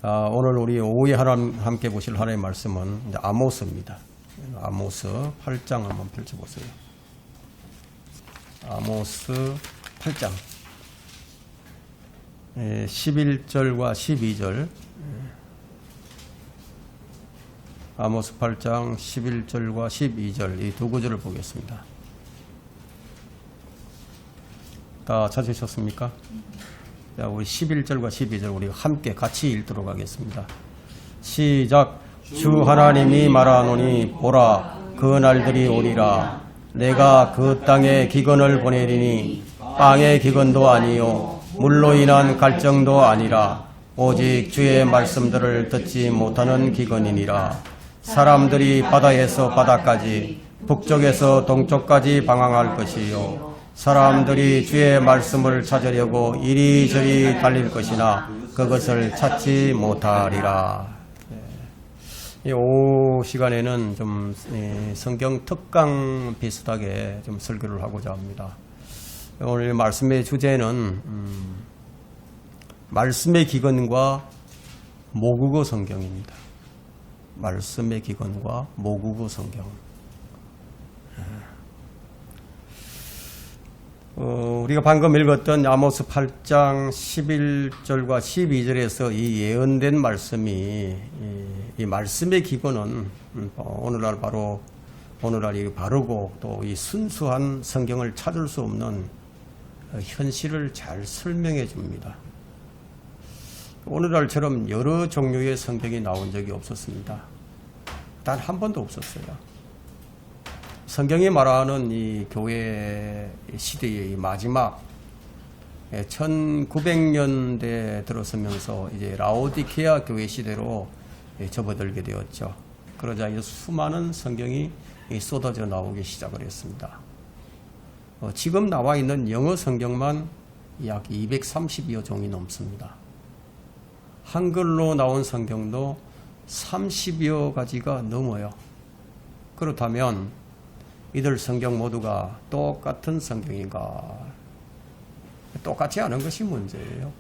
자, 오늘 우리 오후에 함께 보실 하나님의 말씀은 이제 아모스입니다. 아모스 8장 한번 펼쳐보세요. 아모스 8장 11절과 12절. 아모스 8장 11절과 12절 이 두 구절을 보겠습니다. 다 찾으셨습니까? 자, 우리 11절과 12절 우리 함께 같이 읽도록 하겠습니다. 시작. 주 하나님이 말하노니 보라 그 날들이 오리라. 내가 그 땅에 기근을 보내리니 빵의 기근도 아니요 물로 인한 갈증도 아니라 오직 주의 말씀들을 듣지 못하는 기근이니라. 사람들이 바다에서 바다까지 북쪽에서 동쪽까지 방황할 것이요 사람들이 주의 말씀을 찾으려고 이리저리 달릴 것이나 그것을 찾지 못하리라. 이 오후 시간에는 좀 성경 특강 비슷하게 좀 설교를 하고자 합니다. 오늘 말씀의 주제는 말씀의 기근과 모국어 성경입니다. 말씀의 기근과 모국어 성경. 우리가 방금 읽었던 아모스 8장 11절과 12절에서 이 예언된 말씀이 이 말씀의 기본은 오늘날 바로 오늘날 이 바르고 또 이 순수한 성경을 찾을 수 없는 현실을 잘 설명해 줍니다. 오늘날처럼 여러 종류의 성경이 나온 적이 없었습니다. 단 한 번도 없었어요. 성경이 말하는 이 교회 시대의 이 마지막 1900년대 들어서면서 이제 라오디케아 교회 시대로 접어들게 되었죠. 그러자 이제 수많은 성경이 쏟아져 나오기 시작을 했습니다. 지금 나와 있는 영어 성경만 약 230여 종이 넘습니다. 한글로 나온 성경도 30여 가지가 넘어요. 그렇다면 이들 성경 모두가 똑같은 성경인가? 똑같지 않은 것이 문제예요.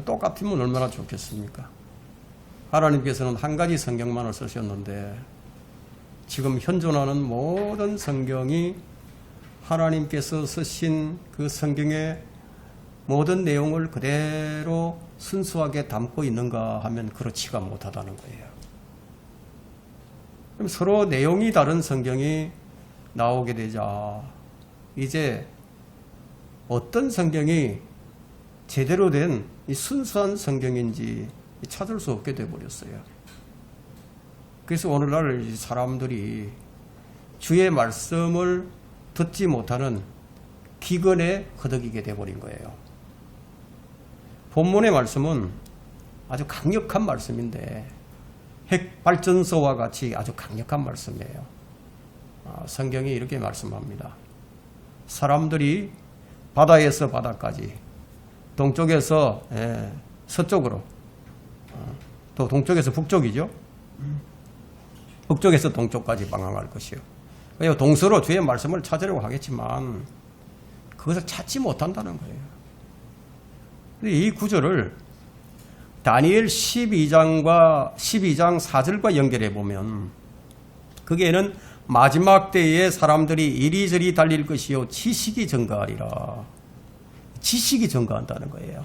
똑같으면 얼마나 좋겠습니까? 하나님께서는 한 가지 성경만을 쓰셨는데 지금 현존하는 모든 성경이 하나님께서 쓰신 그 성경의 모든 내용을 그대로 순수하게 담고 있는가 하면 그렇지가 못하다는 거예요. 그럼 서로 내용이 다른 성경이 나오게 되자 이제 어떤 성경이 제대로 된 이 순수한 성경인지 찾을 수 없게 되어버렸어요. 그래서 오늘날 사람들이 주의 말씀을 듣지 못하는 기근에 허덕이게 되어버린 거예요. 본문의 말씀은 아주 강력한 말씀인데 핵발전소와 같이 아주 강력한 말씀이에요. 성경이 이렇게 말씀합니다. 사람들이 바다에서 바다까지 동쪽에서 서쪽으로 또 동쪽에서 북쪽이죠. 북쪽에서 동쪽까지 방황할 것이요. 동서로 주의 말씀을 찾으려고 하겠지만 그것을 찾지 못한다는 거예요. 이 구절을 다니엘 12장 4절과 연결해 보면 거기에는 마지막 때에 사람들이 이리저리 달릴 것이요 지식이 증가하리라. 지식이 증가한다는 거예요.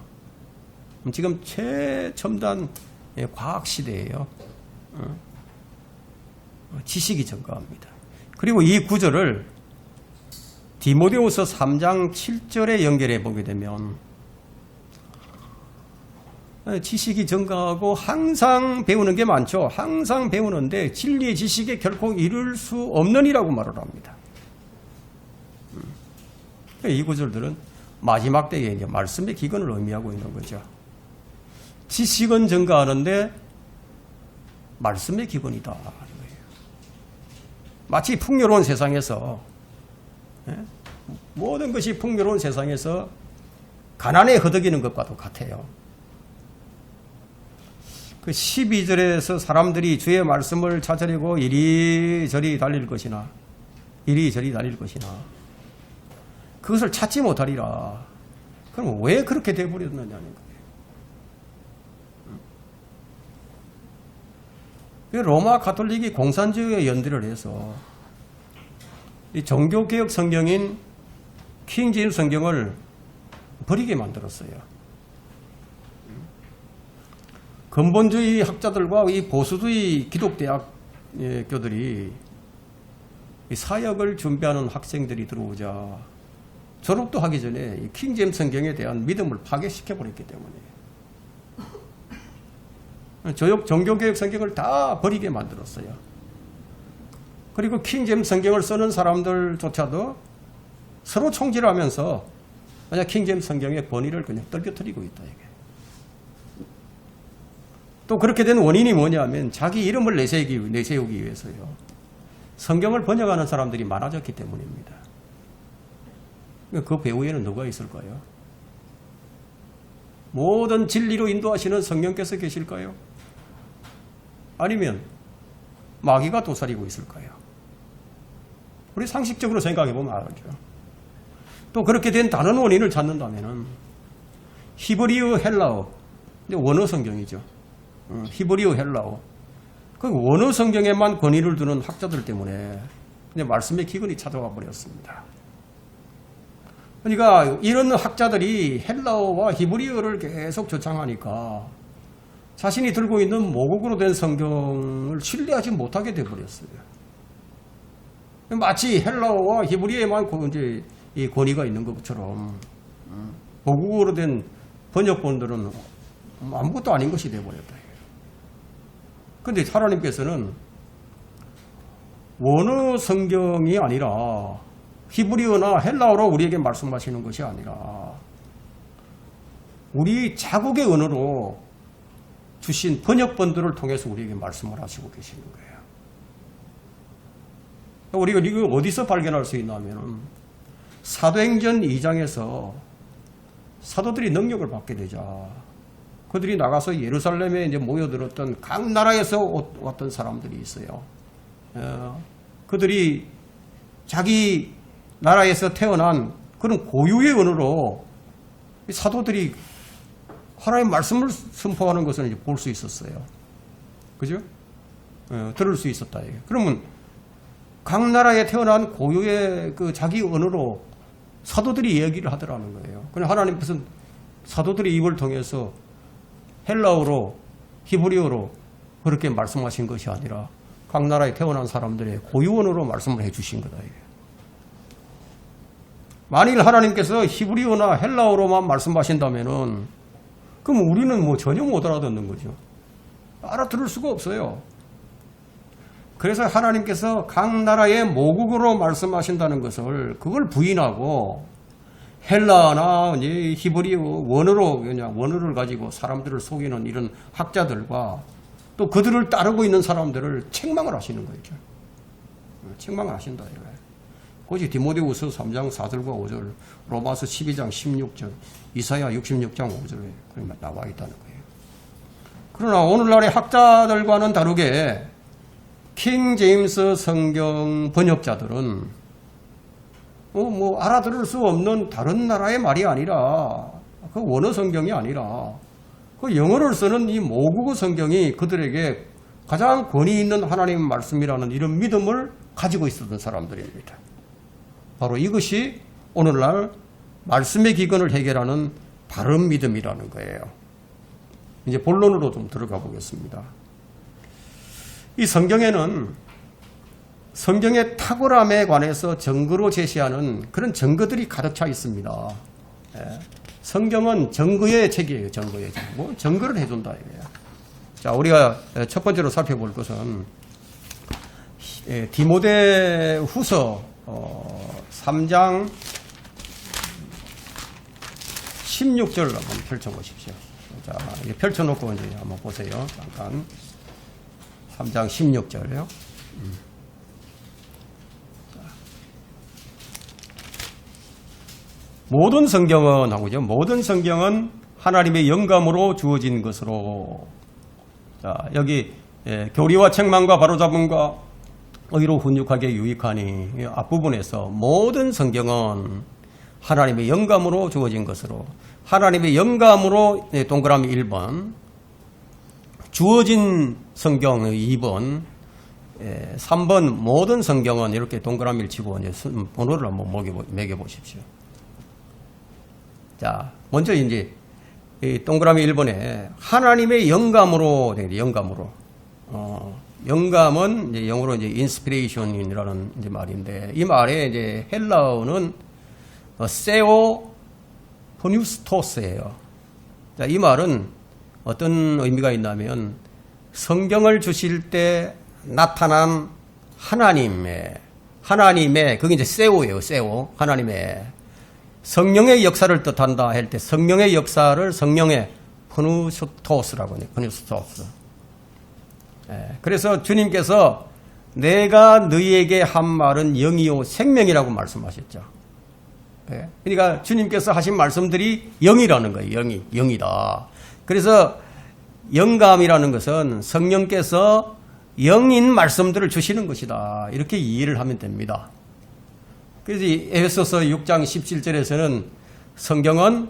지금 최첨단 과학 시대예요. 지식이 증가합니다. 그리고 이 구절을 디모데후서 3장 7절에 연결해 보게 되면 지식이 증가하고 항상 배우는 게 많죠. 항상 배우는데 진리의 지식에 결코 이룰 수 없느니라고 말을 합니다. 이 구절들은 마지막 때에 이제 말씀의 기근을 의미하고 있는 거죠. 지식은 증가하는데 말씀의 기근이다. 마치 풍요로운 세상에서 모든 것이 풍요로운 세상에서 가난에 허덕이는 것과도 같아요. 그 12절에서 사람들이 주의 말씀을 찾으려고 이리저리 달릴 것이나 그것을 찾지 못하리라. 그럼 왜 그렇게 되어버렸느냐는 거예요. 로마 가톨릭이 공산주의에 연대를 해서 이 종교개혁 성경인 킹 제임스 성경을 버리게 만들었어요. 근본주의 학자들과 이 보수주의 기독대학교들이 사역을 준비하는 학생들이 들어오자 졸업도 하기 전에 이 킹 제임스 성경에 대한 믿음을 파괴시켜버렸기 때문에 종교개혁 성경을 다 버리게 만들었어요. 그리고 킹 제임스 성경을 쓰는 사람들조차도 서로 총질하면서 그냥 킹 제임스 성경의 권위를 그냥 떨겨뜨리고 있다. 이게. 또 그렇게 된 원인이 뭐냐면 자기 이름을 내세우기 위해서요. 성경을 번역하는 사람들이 많아졌기 때문입니다. 그 배후에는 누가 있을까요? 모든 진리로 인도하시는 성령께서 계실까요? 아니면 마귀가 도사리고 있을까요? 우리 상식적으로 생각해 보면 알죠. 또 그렇게 된 다른 원인을 찾는다면 히브리어 헬라어, 원어 성경이죠. 히브리어 헬라어. 그 원어 성경에만 권위를 두는 학자들 때문에 말씀의 기근이 찾아와 버렸습니다. 그러니까 이런 학자들이 헬라어와 히브리어를 계속 저창하니까 자신이 들고 있는 모국어로 된 성경을 신뢰하지 못하게 되어버렸어요. 마치 헬라어와 히브리어에만 이제 이 권위가 있는 것처럼 모국어로 된 번역본들은 아무것도 아닌 것이 되어버렸다. 그런데 하나님께서는 원어 성경이 아니라 히브리어나 헬라어로 우리에게 말씀하시는 것이 아니라 우리 자국의 언어로 주신 번역본들을 통해서 우리에게 말씀을 하시고 계시는 거예요. 우리가 이거 어디서 발견할 수 있냐면 사도행전 2장에서 사도들이 능력을 받게 되자 그들이 나가서 예루살렘에 이제 모여들었던 각 나라에서 왔던 사람들이 있어요. 그들이 자기 나라에서 태어난 그런 고유의 언어로 사도들이 하나님의 말씀을 선포하는 것을 이제 볼 수 있었어요. 그죠? 들을 수 있었다. 그러면 각 나라에 태어난 고유의 그 자기 언어로 사도들이 얘기를 하더라는 거예요. 그냥 하나님께서 사도들의 입을 통해서 헬라어로 히브리어로 그렇게 말씀하신 것이 아니라 각 나라에 태어난 사람들의 고유 언어로 말씀을 해주신 거다. 만일 하나님께서 히브리어나 헬라어로만 말씀하신다면은 그럼 우리는 뭐 전혀 못 알아듣는 거죠. 알아들을 수가 없어요. 그래서 하나님께서 각 나라의 모국어로 말씀하신다는 것을 그걸 부인하고 헬라나 히브리어 원어로 그냥 원어를 가지고 사람들을 속이는 이런 학자들과 또 그들을 따르고 있는 사람들을 책망을 하시는 거죠. 책망을 하신다 이거예요. 그것이 디모데후서 3장 4절과 5절, 로마서 12장 16절, 이사야 66장 5절에 나와 있다는 거예요. 그러나 오늘날의 학자들과는 다르게 킹 제임스 성경 번역자들은 알아들을 수 없는 다른 나라의 말이 아니라 그 원어 성경이 아니라 그 영어를 쓰는 이 모국어 성경이 그들에게 가장 권위 있는 하나님의 말씀이라는 이런 믿음을 가지고 있었던 사람들입니다. 바로 이것이 오늘날 말씀의 기근을 해결하는 바른 믿음이라는 거예요. 이제 본론으로 좀 들어가 보겠습니다. 이 성경에는 성경의 탁월함에 관해서 증거로 제시하는 그런 증거들이 가득 차 있습니다. 성경은 증거의 책이에요. 증거의 책. 증거를 해준다 이거예요. 자, 우리가 첫 번째로 살펴볼 것은 디모데후서 3장 16절 한번 펼쳐보십시오. 자, 펼쳐놓고 이제 한번 보세요. 잠깐. 3장 16절이요. 모든 성경은 하고죠. 모든 성경은 하나님의 영감으로 주어진 것으로. 자, 여기 교리와 책망과 바로잡음과 의로 훈육하게 유익하니 앞부분에서 모든 성경은 하나님의 영감으로 주어진 것으로 하나님의 영감으로 동그라미 1번 주어진 성경 2번, 3번 모든 성경은 이렇게 동그라미를 치고 이제 번호를 한번 매겨보십시오. 자, 먼저 이제 이 동그라미 1번에 하나님의 영감으로 되어 영감으로. 영감은 이제 영어로 이제 인스피레이션이라는 이제 말인데, 이 말에 이제 헬라어는 세오 포뉴스토스예요. 자, 이 말은 어떤 의미가 있냐면 성경을 주실 때 나타난 하나님의 그게 이제 세오예요. 세오. 하나님의 성령의 역사를 뜻한다 할 때 성령의 역사를 성령의 포누스토스라고 해요. 포누스토스. 그래서 주님께서 내가 너희에게 한 말은 영이요 생명이라고 말씀하셨죠. 그러니까 주님께서 하신 말씀들이 영이라는 거예요. 영이다. 그래서 영감이라는 것은 성령께서 영인 말씀들을 주시는 것이다. 이렇게 이해를 하면 됩니다. 그래서 에베소서 6장 17절에서는 성경은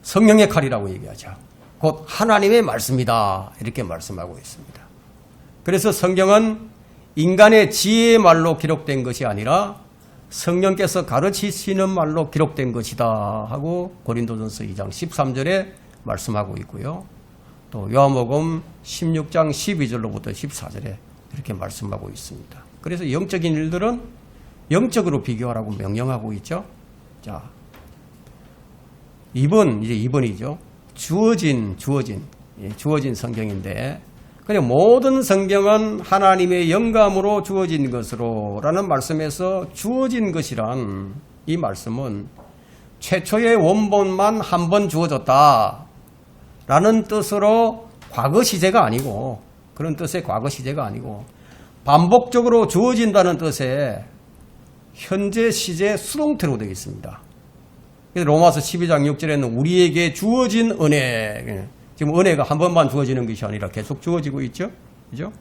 성령의 칼이라고 얘기하죠. 곧 하나님의 말씀이다. 이렇게 말씀하고 있습니다. 그래서 성경은 인간의 지혜의 말로 기록된 것이 아니라 성령께서 가르치시는 말로 기록된 것이다 하고 고린도전서 2장 13절에 말씀하고 있고요. 또 요한복음 16장 12절로부터 14절에 이렇게 말씀하고 있습니다. 그래서 영적인 일들은 영적으로 비교하라고 명령하고 있죠. 자, 2번, 이제 2번이죠. 주어진 성경인데, 그냥 모든 성경은 하나님의 영감으로 주어진 것으로 라는 말씀에서 주어진 것이란 이 말씀은 최초의 원본만 한 번 주어졌다 라는 뜻으로 과거 시제가 아니고, 그런 뜻의 과거 시제가 아니고 반복적으로 주어진다는 뜻의 현재 시제 수동태로 되어 있습니다. 그래서 로마서 12장 6절에는 우리에게 주어진 은혜, 지금 은혜가 한 번만 주어지는 것이 아니라 계속 주어지고 있죠. 그죠?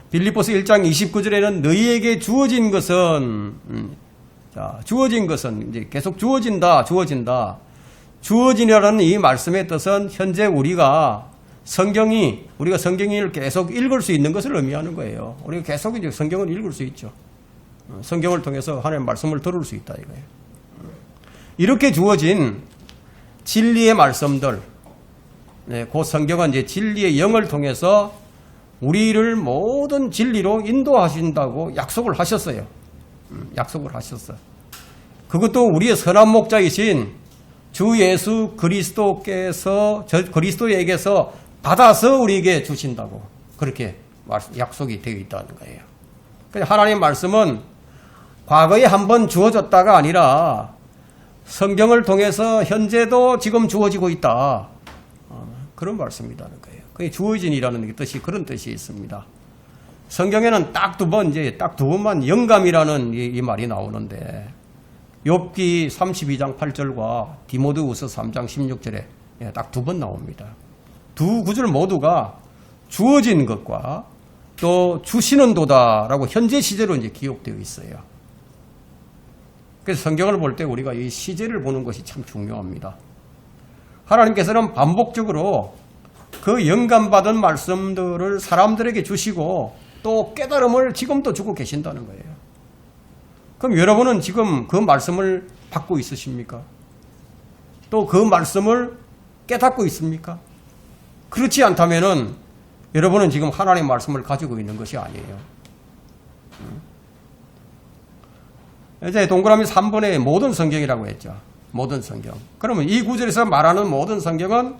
빌립보서 1장 29절에는 너희에게 주어진 것은, 주어진 것은 이제 계속 주어진다. 주어지냐라는 이 말씀의 뜻은 현재 우리가 성경을 계속 읽을 수 있는 것을 의미하는 거예요. 우리가 계속 이제 성경을 읽을 수 있죠. 성경을 통해서 하나님의 말씀을 들을 수 있다 이거예요. 이렇게 주어진 진리의 말씀들, 그 성경은 이제 진리의 영을 통해서 우리를 모든 진리로 인도하신다고 약속을 하셨어요. 약속을 하셨어요. 그것도 우리의 선한 목자이신 주 예수 그리스도에게서 받아서 우리에게 주신다고 그렇게 약속이 되어 있다는 거예요. 그래서 하나님의 말씀은 과거에 한번 주어졌다가 아니라 성경을 통해서 현재도 지금 주어지고 있다. 그런 말씀이라는 거예요. 그게 주어진이라는 뜻이 그런 뜻이 있습니다. 성경에는 딱 두 번만 영감이라는 이 말이 나오는데 욥기 32장 8절과 디모데후서 3장 16절에 딱 두 번 나옵니다. 두 구절 모두가 주어진 것과 또 주시는 도다라고 현재 시제로 이제 기록되어 있어요. 그래서 성경을 볼 때 우리가 이 시제를 보는 것이 참 중요합니다. 하나님께서는 반복적으로 그 영감받은 말씀들을 사람들에게 주시고 또 깨달음을 지금도 주고 계신다는 거예요. 그럼 여러분은 지금 그 말씀을 받고 있으십니까? 또 그 말씀을 깨닫고 있습니까? 그렇지 않다면은 여러분은 지금 하나님의 말씀을 가지고 있는 것이 아니에요. 이제 동그라미 3번에 모든 성경이라고 했죠. 모든 성경. 그러면 이 구절에서 말하는 모든 성경은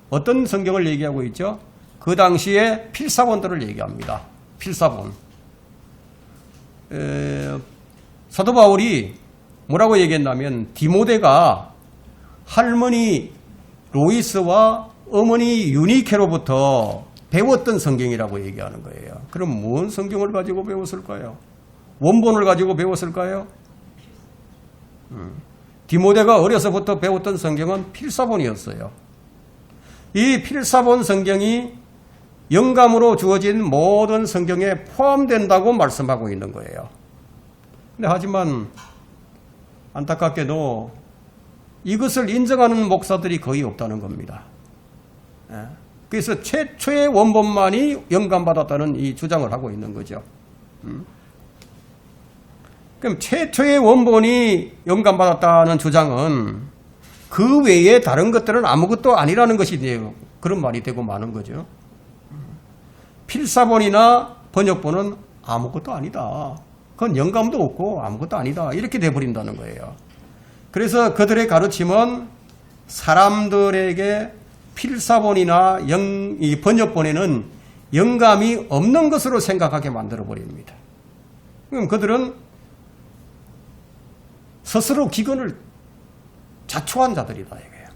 어떤 성경을 얘기하고 있죠? 그 당시에 필사본들을 얘기합니다. 필사본. 사도 바울이 뭐라고 얘기했냐면 디모데가 할머니 로이스와 어머니 유니케로부터 배웠던 성경이라고 얘기하는 거예요. 그럼 뭔 성경을 가지고 배웠을까요? 원본을 가지고 배웠을까요? 디모데가 어려서부터 배웠던 성경은 필사본이었어요. 이 필사본 성경이 영감으로 주어진 모든 성경에 포함된다고 말씀하고 있는 거예요. 근데 하지만 안타깝게도 이것을 인정하는 목사들이 거의 없다는 겁니다. 그래서 최초의 원본만이 영감받았다는 이 주장을 하고 있는 거죠. 그럼 최초의 원본이 영감받았다는 주장은 그 외에 다른 것들은 아무것도 아니라는 것이 이제 그런 말이 되고 마는 거죠. 필사본이나 번역본은 아무것도 아니다. 그건 영감도 없고 아무것도 아니다. 이렇게 돼버린다는 거예요. 그래서 그들의 가르침은 사람들에게 필사본이나 이 번역본에는 영감이 없는 것으로 생각하게 만들어 버립니다. 그럼 그들은 스스로 기근을 자초한 자들이다 이거예요.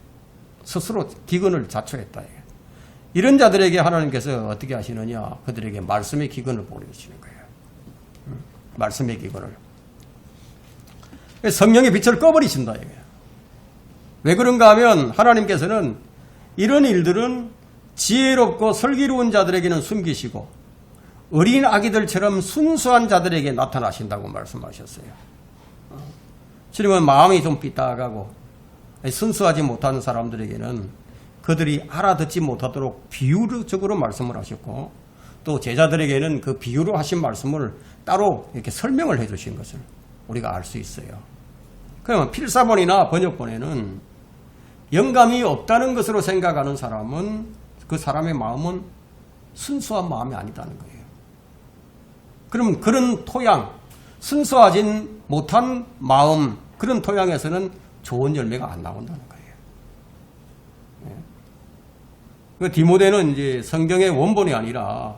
스스로 기근을 자초했다 이거예요. 이런 자들에게 하나님께서 어떻게 하시느냐? 그들에게 말씀의 기근을 보내주시는 거예요. 말씀의 기근을. 성령의 빛을 꺼버리신다 이거예요. 왜 그런가 하면 하나님께서는 이런 일들은 지혜롭고 슬기로운 자들에게는 숨기시고 어린 아기들처럼 순수한 자들에게 나타나신다고 말씀하셨어요. 주님은 마음이 좀 삐딱하고 순수하지 못한 사람들에게는 그들이 알아듣지 못하도록 비유적으로 말씀을 하셨고 또 제자들에게는 그 비유로 하신 말씀을 따로 이렇게 설명을 해 주신 것을 우리가 알 수 있어요. 그러면 필사본이나 번역본에는 영감이 없다는 것으로 생각하는 사람은 그 사람의 마음은 순수한 마음이 아니다는 거예요. 그럼 그런 토양, 순수하진 못한 마음, 그런 토양에서는 좋은 열매가 안 나온다는 거예요. 그 디모데는 이제 성경의 원본이 아니라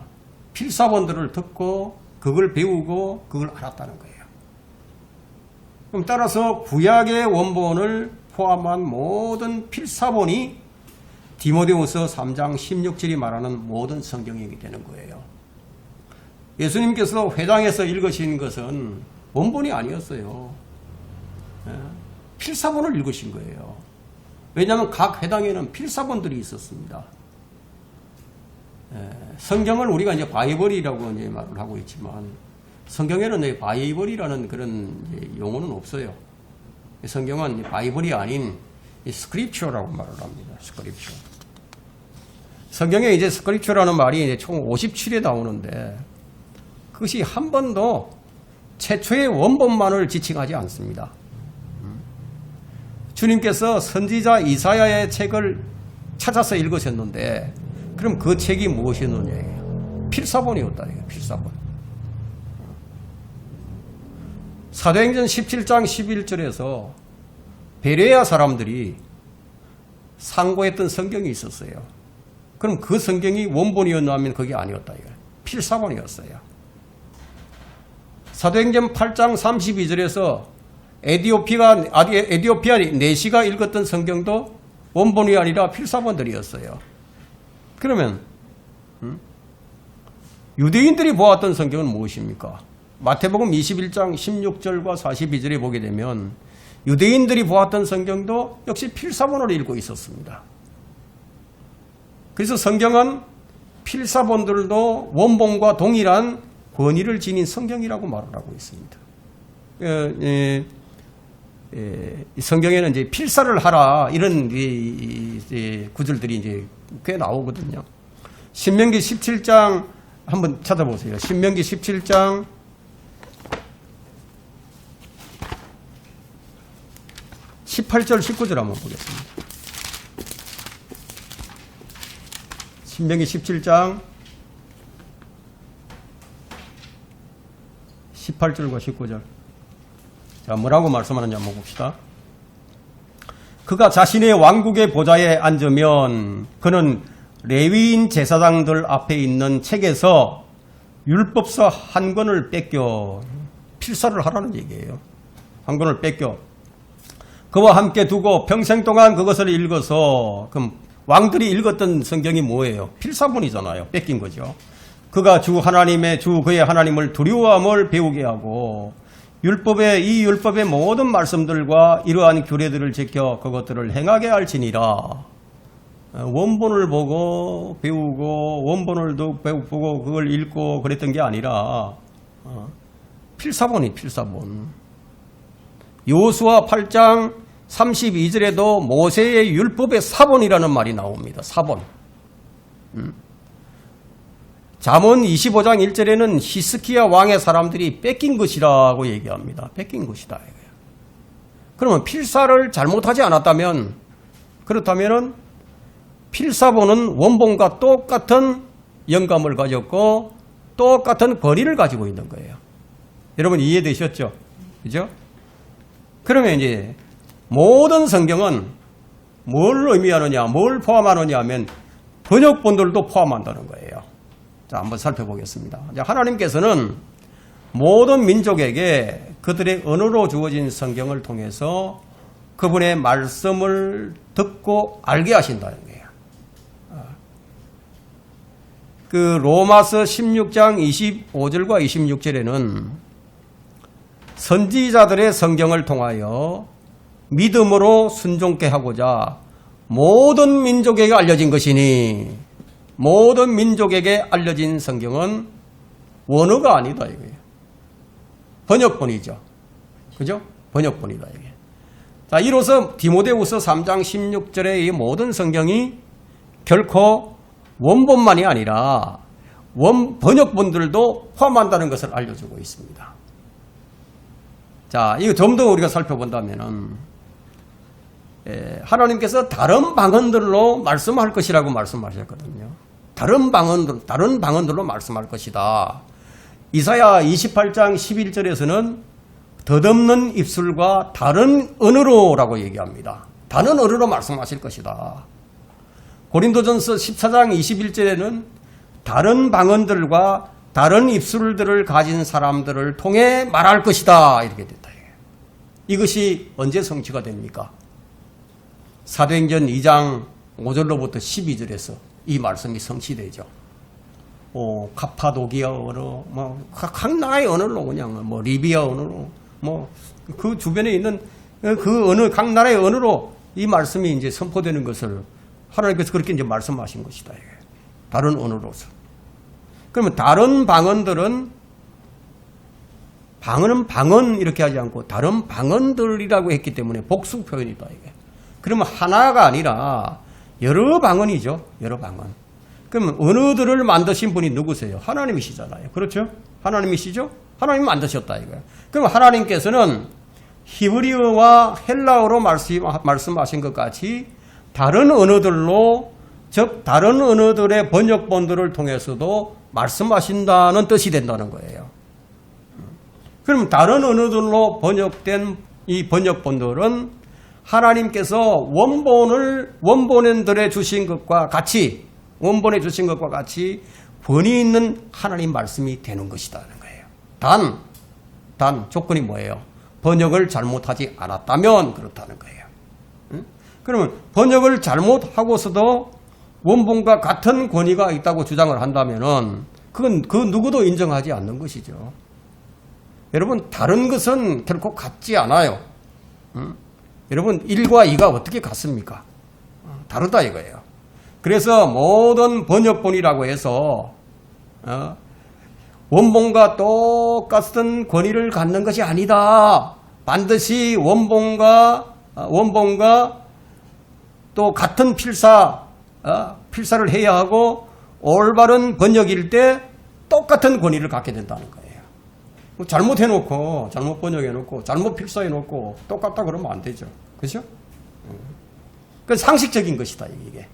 필사본들을 듣고 그걸 배우고 그걸 알았다는 거예요. 그럼 따라서 구약의 원본을 포함한 모든 필사본이 디모데후서 3장 16절이 말하는 모든 성경이 되는 거예요. 예수님께서 회당에서 읽으신 것은 원본이 아니었어요. 필사본을 읽으신 거예요. 왜냐하면 각 회당에는 필사본들이 있었습니다. 성경을 우리가 이제 바이블이라고 이제 말을 하고 있지만 성경에는 바이블이라는 그런 용어는 없어요. 성경은 바이블이 아닌 스크립처라고 말을 합니다. 스크립처. 성경에 이제 스크립처라는 말이 이제 총 57에 나오는데 그것이 한 번도 최초의 원본만을 지칭하지 않습니다. 주님께서 선지자 이사야의 책을 찾아서 읽으셨는데 그럼 그 책이 무엇이었느냐? 필사본이었다. 필사본. 사도행전 17장 11절에서 베레아 사람들이 상고했던 성경이 있었어요. 그럼 그 성경이 원본이었나 하면 그게 아니었다. 필사본이었어요. 사도행전 8장 32절에서 에디오피아 내시가 읽었던 성경도 원본이 아니라 필사본들이었어요. 그러면 유대인들이 보았던 성경은 무엇입니까? 마태복음 21장 16절과 42절에 보게 되면 유대인들이 보았던 성경도 역시 필사본으로 읽고 있었습니다. 그래서 성경은 필사본들도 원본과 동일한 권위를 지닌 성경이라고 말을 하고 있습니다. 성경에는 이제 필사를 하라 이런 구절들이 이제 꽤 나오거든요. 신명기 17장 한번 찾아보세요. 신명기 17장 18절 19절 한번 보겠습니다. 신명기 17장 18절과 19절. 자, 뭐라고 말씀하는지 한번 봅시다. 그가 자신의 왕국의 보좌에 앉으면 그는 레위인 제사장들 앞에 있는 책에서 율법서 한 권을 뺏겨 필사를 하라는 얘기예요. 한 권을 뺏겨 그와 함께 두고 평생 동안 그것을 읽어서 그럼 왕들이 읽었던 성경이 뭐예요? 필사본이잖아요. 뺏긴 거죠. 그가 그의 하나님을 두려워함을 배우게 하고 이 율법의 모든 말씀들과 이러한 규례들을 지켜 그것들을 행하게 할지니라. 원본을 보고 배우고 원본을 보고 그걸 읽고 그랬던 게 아니라 필사본. 여호수아 8장 32절에도 모세의 율법의 사본이라는 말이 나옵니다. 사본. 잠언 25장 1절에는 히스기야 왕의 사람들이 뺏긴 것이라고 얘기합니다. 뺏긴 것이다. 그러면 필사를 잘못하지 않았다면, 그렇다면 필사본은 원본과 똑같은 영감을 가졌고 똑같은 권위를 가지고 있는 거예요. 여러분 이해되셨죠? 그죠? 그러면 이제 모든 성경은 뭘 의미하느냐, 뭘 포함하느냐 하면 번역본들도 포함한다는 거예요. 자, 한번 살펴보겠습니다. 하나님께서는 모든 민족에게 그들의 언어로 주어진 성경을 통해서 그분의 말씀을 듣고 알게 하신다는 거예요. 그 로마서 16장 25절과 26절에는 선지자들의 성경을 통하여 믿음으로 순종케 하고자 모든 민족에게 알려진 것이니, 모든 민족에게 알려진 성경은 원어가 아니다 이거예요. 번역본이죠. 그죠? 번역본이다 이게. 자, 이로써 디모데후서 3장 16절의 이 모든 성경이 결코 원본만이 아니라 번역본들도 포함한다는 것을 알려주고 있습니다. 자, 이거 좀 더 우리가 살펴본다면은 하나님께서 다른 방언들로 말씀할 것이라고 말씀하셨거든요. 다른 방언들로 말씀할 것이다. 이사야 28장 11절에서는 덧없는 입술과 다른 언어로라고 얘기합니다. 다른 언어로 말씀하실 것이다. 고린도전서 14장 21절에는 다른 방언들과 다른 입술들을 가진 사람들을 통해 말할 것이다. 이렇게 됐다. 이것이 언제 성취가 됩니까? 사도행전 2장 5절로부터 12절에서 이 말씀이 성취되죠. 카파도기아 언어, 각 나라의 언어로 그냥 리비아 언어로, 그 주변에 있는 그 어느 각 나라의 언어로 이 말씀이 이제 선포되는 것을 하나님께서 그렇게 이제 말씀하신 것이다. 다른 언어로서. 그러면 다른 방언들은 방언 이렇게 하지 않고 다른 방언들이라고 했기 때문에 복수 표현이다 이게. 그러면 하나가 아니라 여러 방언이죠. 여러 방언. 그러면 언어들을 만드신 분이 누구세요? 하나님이시잖아요. 그렇죠? 하나님이시죠? 하나님 만드셨다 이거예요. 그럼 하나님께서는 히브리어와 헬라어로 말씀하신 것 같이 다른 언어들로, 즉 다른 언어들의 번역본들을 통해서도 말씀하신다는 뜻이 된다는 거예요. 그럼 다른 언어들로 번역된 이 번역본들은 하나님께서 원본인들에 주신 것과 같이, 원본에 주신 것과 같이 권위 있는 하나님 말씀이 되는 것이라는 거예요. 단 조건이 뭐예요? 번역을 잘못하지 않았다면 그렇다는 거예요. 그러면 번역을 잘못하고서도 원본과 같은 권위가 있다고 주장을 한다면은 그건 그 누구도 인정하지 않는 것이죠. 여러분, 다른 것은 결코 같지 않아요. 여러분, 1과 2가 어떻게 같습니까? 다르다 이거예요. 그래서 모든 번역본이라고 해서 원본과 똑같은 권위를 갖는 것이 아니다. 반드시 원본과 또 같은 필사를 해야 하고 올바른 번역일 때 똑같은 권위를 갖게 된다는 거예요. 잘못해놓고, 잘못 번역해놓고, 잘못 필사해놓고 똑같다 그러면 안 되죠. 그죠? 그 상식적인 것이다, 이게.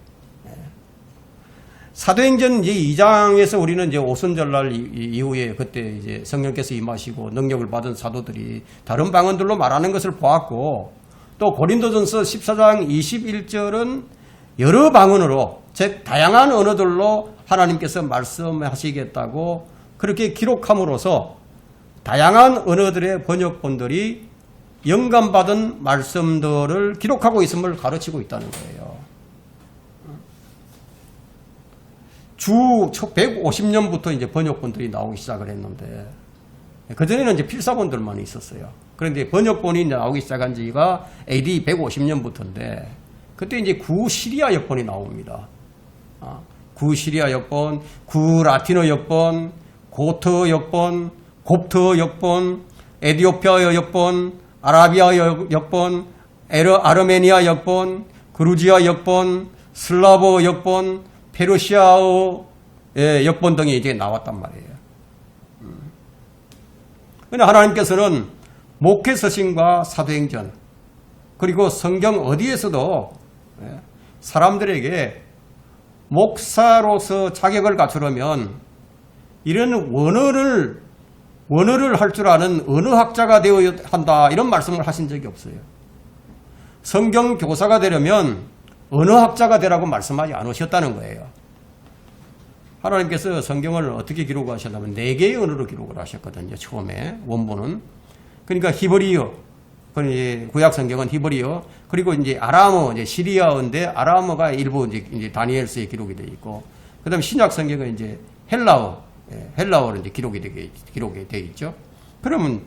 사도행전 이제 2장에서 우리는 이제 오순절날 이후에 그때 이제 성령께서 임하시고 능력을 받은 사도들이 다른 방언들로 말하는 것을 보았고, 또 고린도전서 14장 21절은 여러 방언으로, 즉 다양한 언어들로 하나님께서 말씀하시겠다고 그렇게 기록함으로써 다양한 언어들의 번역본들이 영감받은 말씀들을 기록하고 있음을 가르치고 있다는 거예요. 주 150년부터 이제 번역본들이 나오기 시작을 했는데, 그전에는 이제 필사본들만 있었어요. 그런데 번역본이 나오기 시작한 지가 AD 150년부터인데, 그때 이제 구시리아 역본이 나옵니다. 구시리아 역본, 구라틴어 역본, 고트 역본, 곱트 역본, 에디오피아 역본, 아라비아 역본, 아르메니아 역본, 그루지아 역본, 슬라브 역본, 페르시아의 역본 등이 이제 나왔단 말이에요. 그런데 하나님께서는 목회서신과 사도행전 그리고 성경 어디에서도 사람들에게 목사로서 자격을 갖추려면 이런 원어를 할 줄 아는 언어학자가 되어야 한다 이런 말씀을 하신 적이 없어요. 성경 교사가 되려면 언어학자가 되라고 말씀하지 않으셨다는 거예요. 하나님께서 성경을 어떻게 기록하셨냐면 4개의 언어로 기록을 하셨거든요. 처음에 원본은. 그러니까 히브리어, 구약 성경은 히브리어, 그리고 이제 아람어, 이제 시리아어인데 아람어가 일부 이제 다니엘서에 기록이 되어 있고, 그다음에 신약 성경은 이제 헬라어로 이제 기록이 되어 있죠. 그러면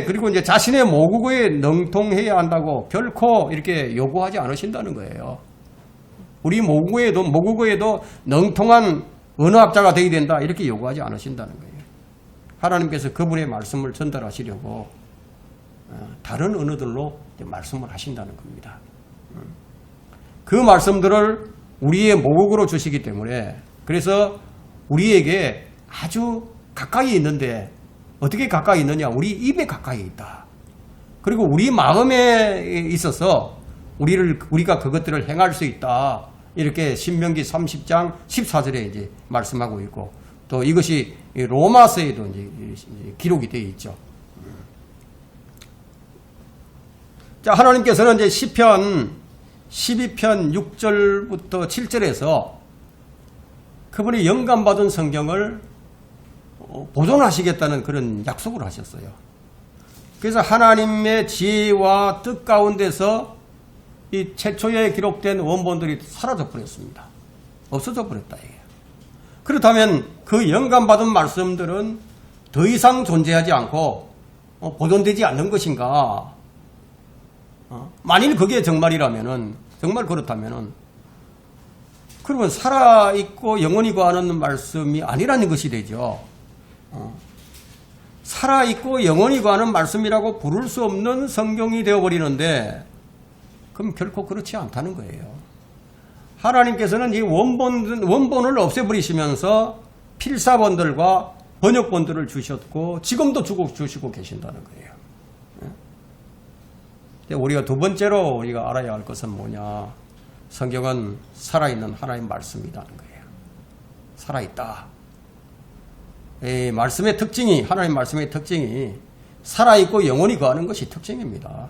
그리고 이제 자신의 모국어에 능통해야 한다고 결코 이렇게 요구하지 않으신다는 거예요. 우리 모국어에도 능통한 언어학자가 되어야 된다 이렇게 요구하지 않으신다는 거예요. 하나님께서 그분의 말씀을 전달하시려고 다른 언어들로 말씀을 하신다는 겁니다. 그 말씀들을 우리의 모국어로 주시기 때문에 그래서 우리에게 아주 가까이 있는데 어떻게 가까이 있느냐? 우리 입에 가까이 있다. 그리고 우리 마음에 있어서 우리가 그것들을 행할 수 있다. 이렇게 신명기 30장 14절에 이제 말씀하고 있고 또 이것이 로마서에도 이제 기록이 되어 있죠. 자, 하나님께서는 이제 시편 12편 6절부터 7절에서 그분이 영감받은 성경을 보존하시겠다는 그런 약속을 하셨어요. 그래서 하나님의 지혜와 뜻 가운데서 이 최초에 기록된 원본들이 사라져 버렸습니다. 없어져 버렸다. 그렇다면 그 영감받은 말씀들은 더 이상 존재하지 않고 보존되지 않는 것인가? 만일 그게 정말 그렇다면은 그러면 살아있고 영원히 거하는 말씀이 아니라는 것이 되죠. 살아있고 영원히 거하는 말씀이라고 부를 수 없는 성경이 되어버리는데 그럼 결코 그렇지 않다는 거예요. 하나님께서는 이 원본을 없애버리시면서 필사본들과 번역본들을 주셨고 지금도 주시고 계신다는 거예요. 우리가 두 번째로 우리가 알아야 할 것은 뭐냐? 성경은 살아있는 하나님의 말씀이라는 거예요. 살아있다. 이 말씀의 특징이 하나님 말씀의 특징이 살아있고 영원히 거하는 것이 특징입니다.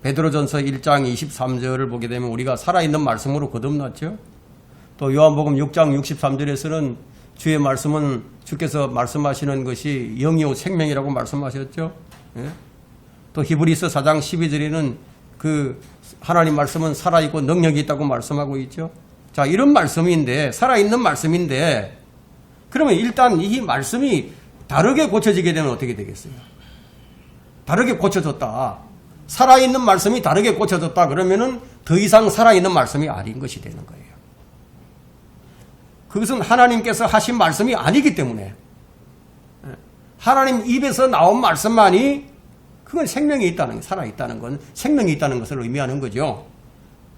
베드로전서 1장 23절을 보게 되면 우리가 살아있는 말씀으로 거듭났죠. 또 요한복음 6장 63절에서는 주의 말씀은 주께서 말씀하시는 것이 영이요 생명이라고 말씀하셨죠. 예? 또 히브리서 4장 12절에는 그 하나님 말씀은 살아있고 능력이 있다고 말씀하고 있죠. 자, 이런 말씀인데 살아있는 말씀인데 그러면 일단 이 말씀이 다르게 고쳐지게 되면 어떻게 되겠어요? 다르게 고쳐졌다. 살아있는 말씀이 다르게 고쳐졌다. 그러면은 더 이상 살아있는 말씀이 아닌 것이 되는 거예요. 그것은 하나님께서 하신 말씀이 아니기 때문에 하나님 입에서 나온 말씀만이 그건 생명이 있다는 것, 살아있다는 건 생명이 있다는 것을 의미하는 거죠.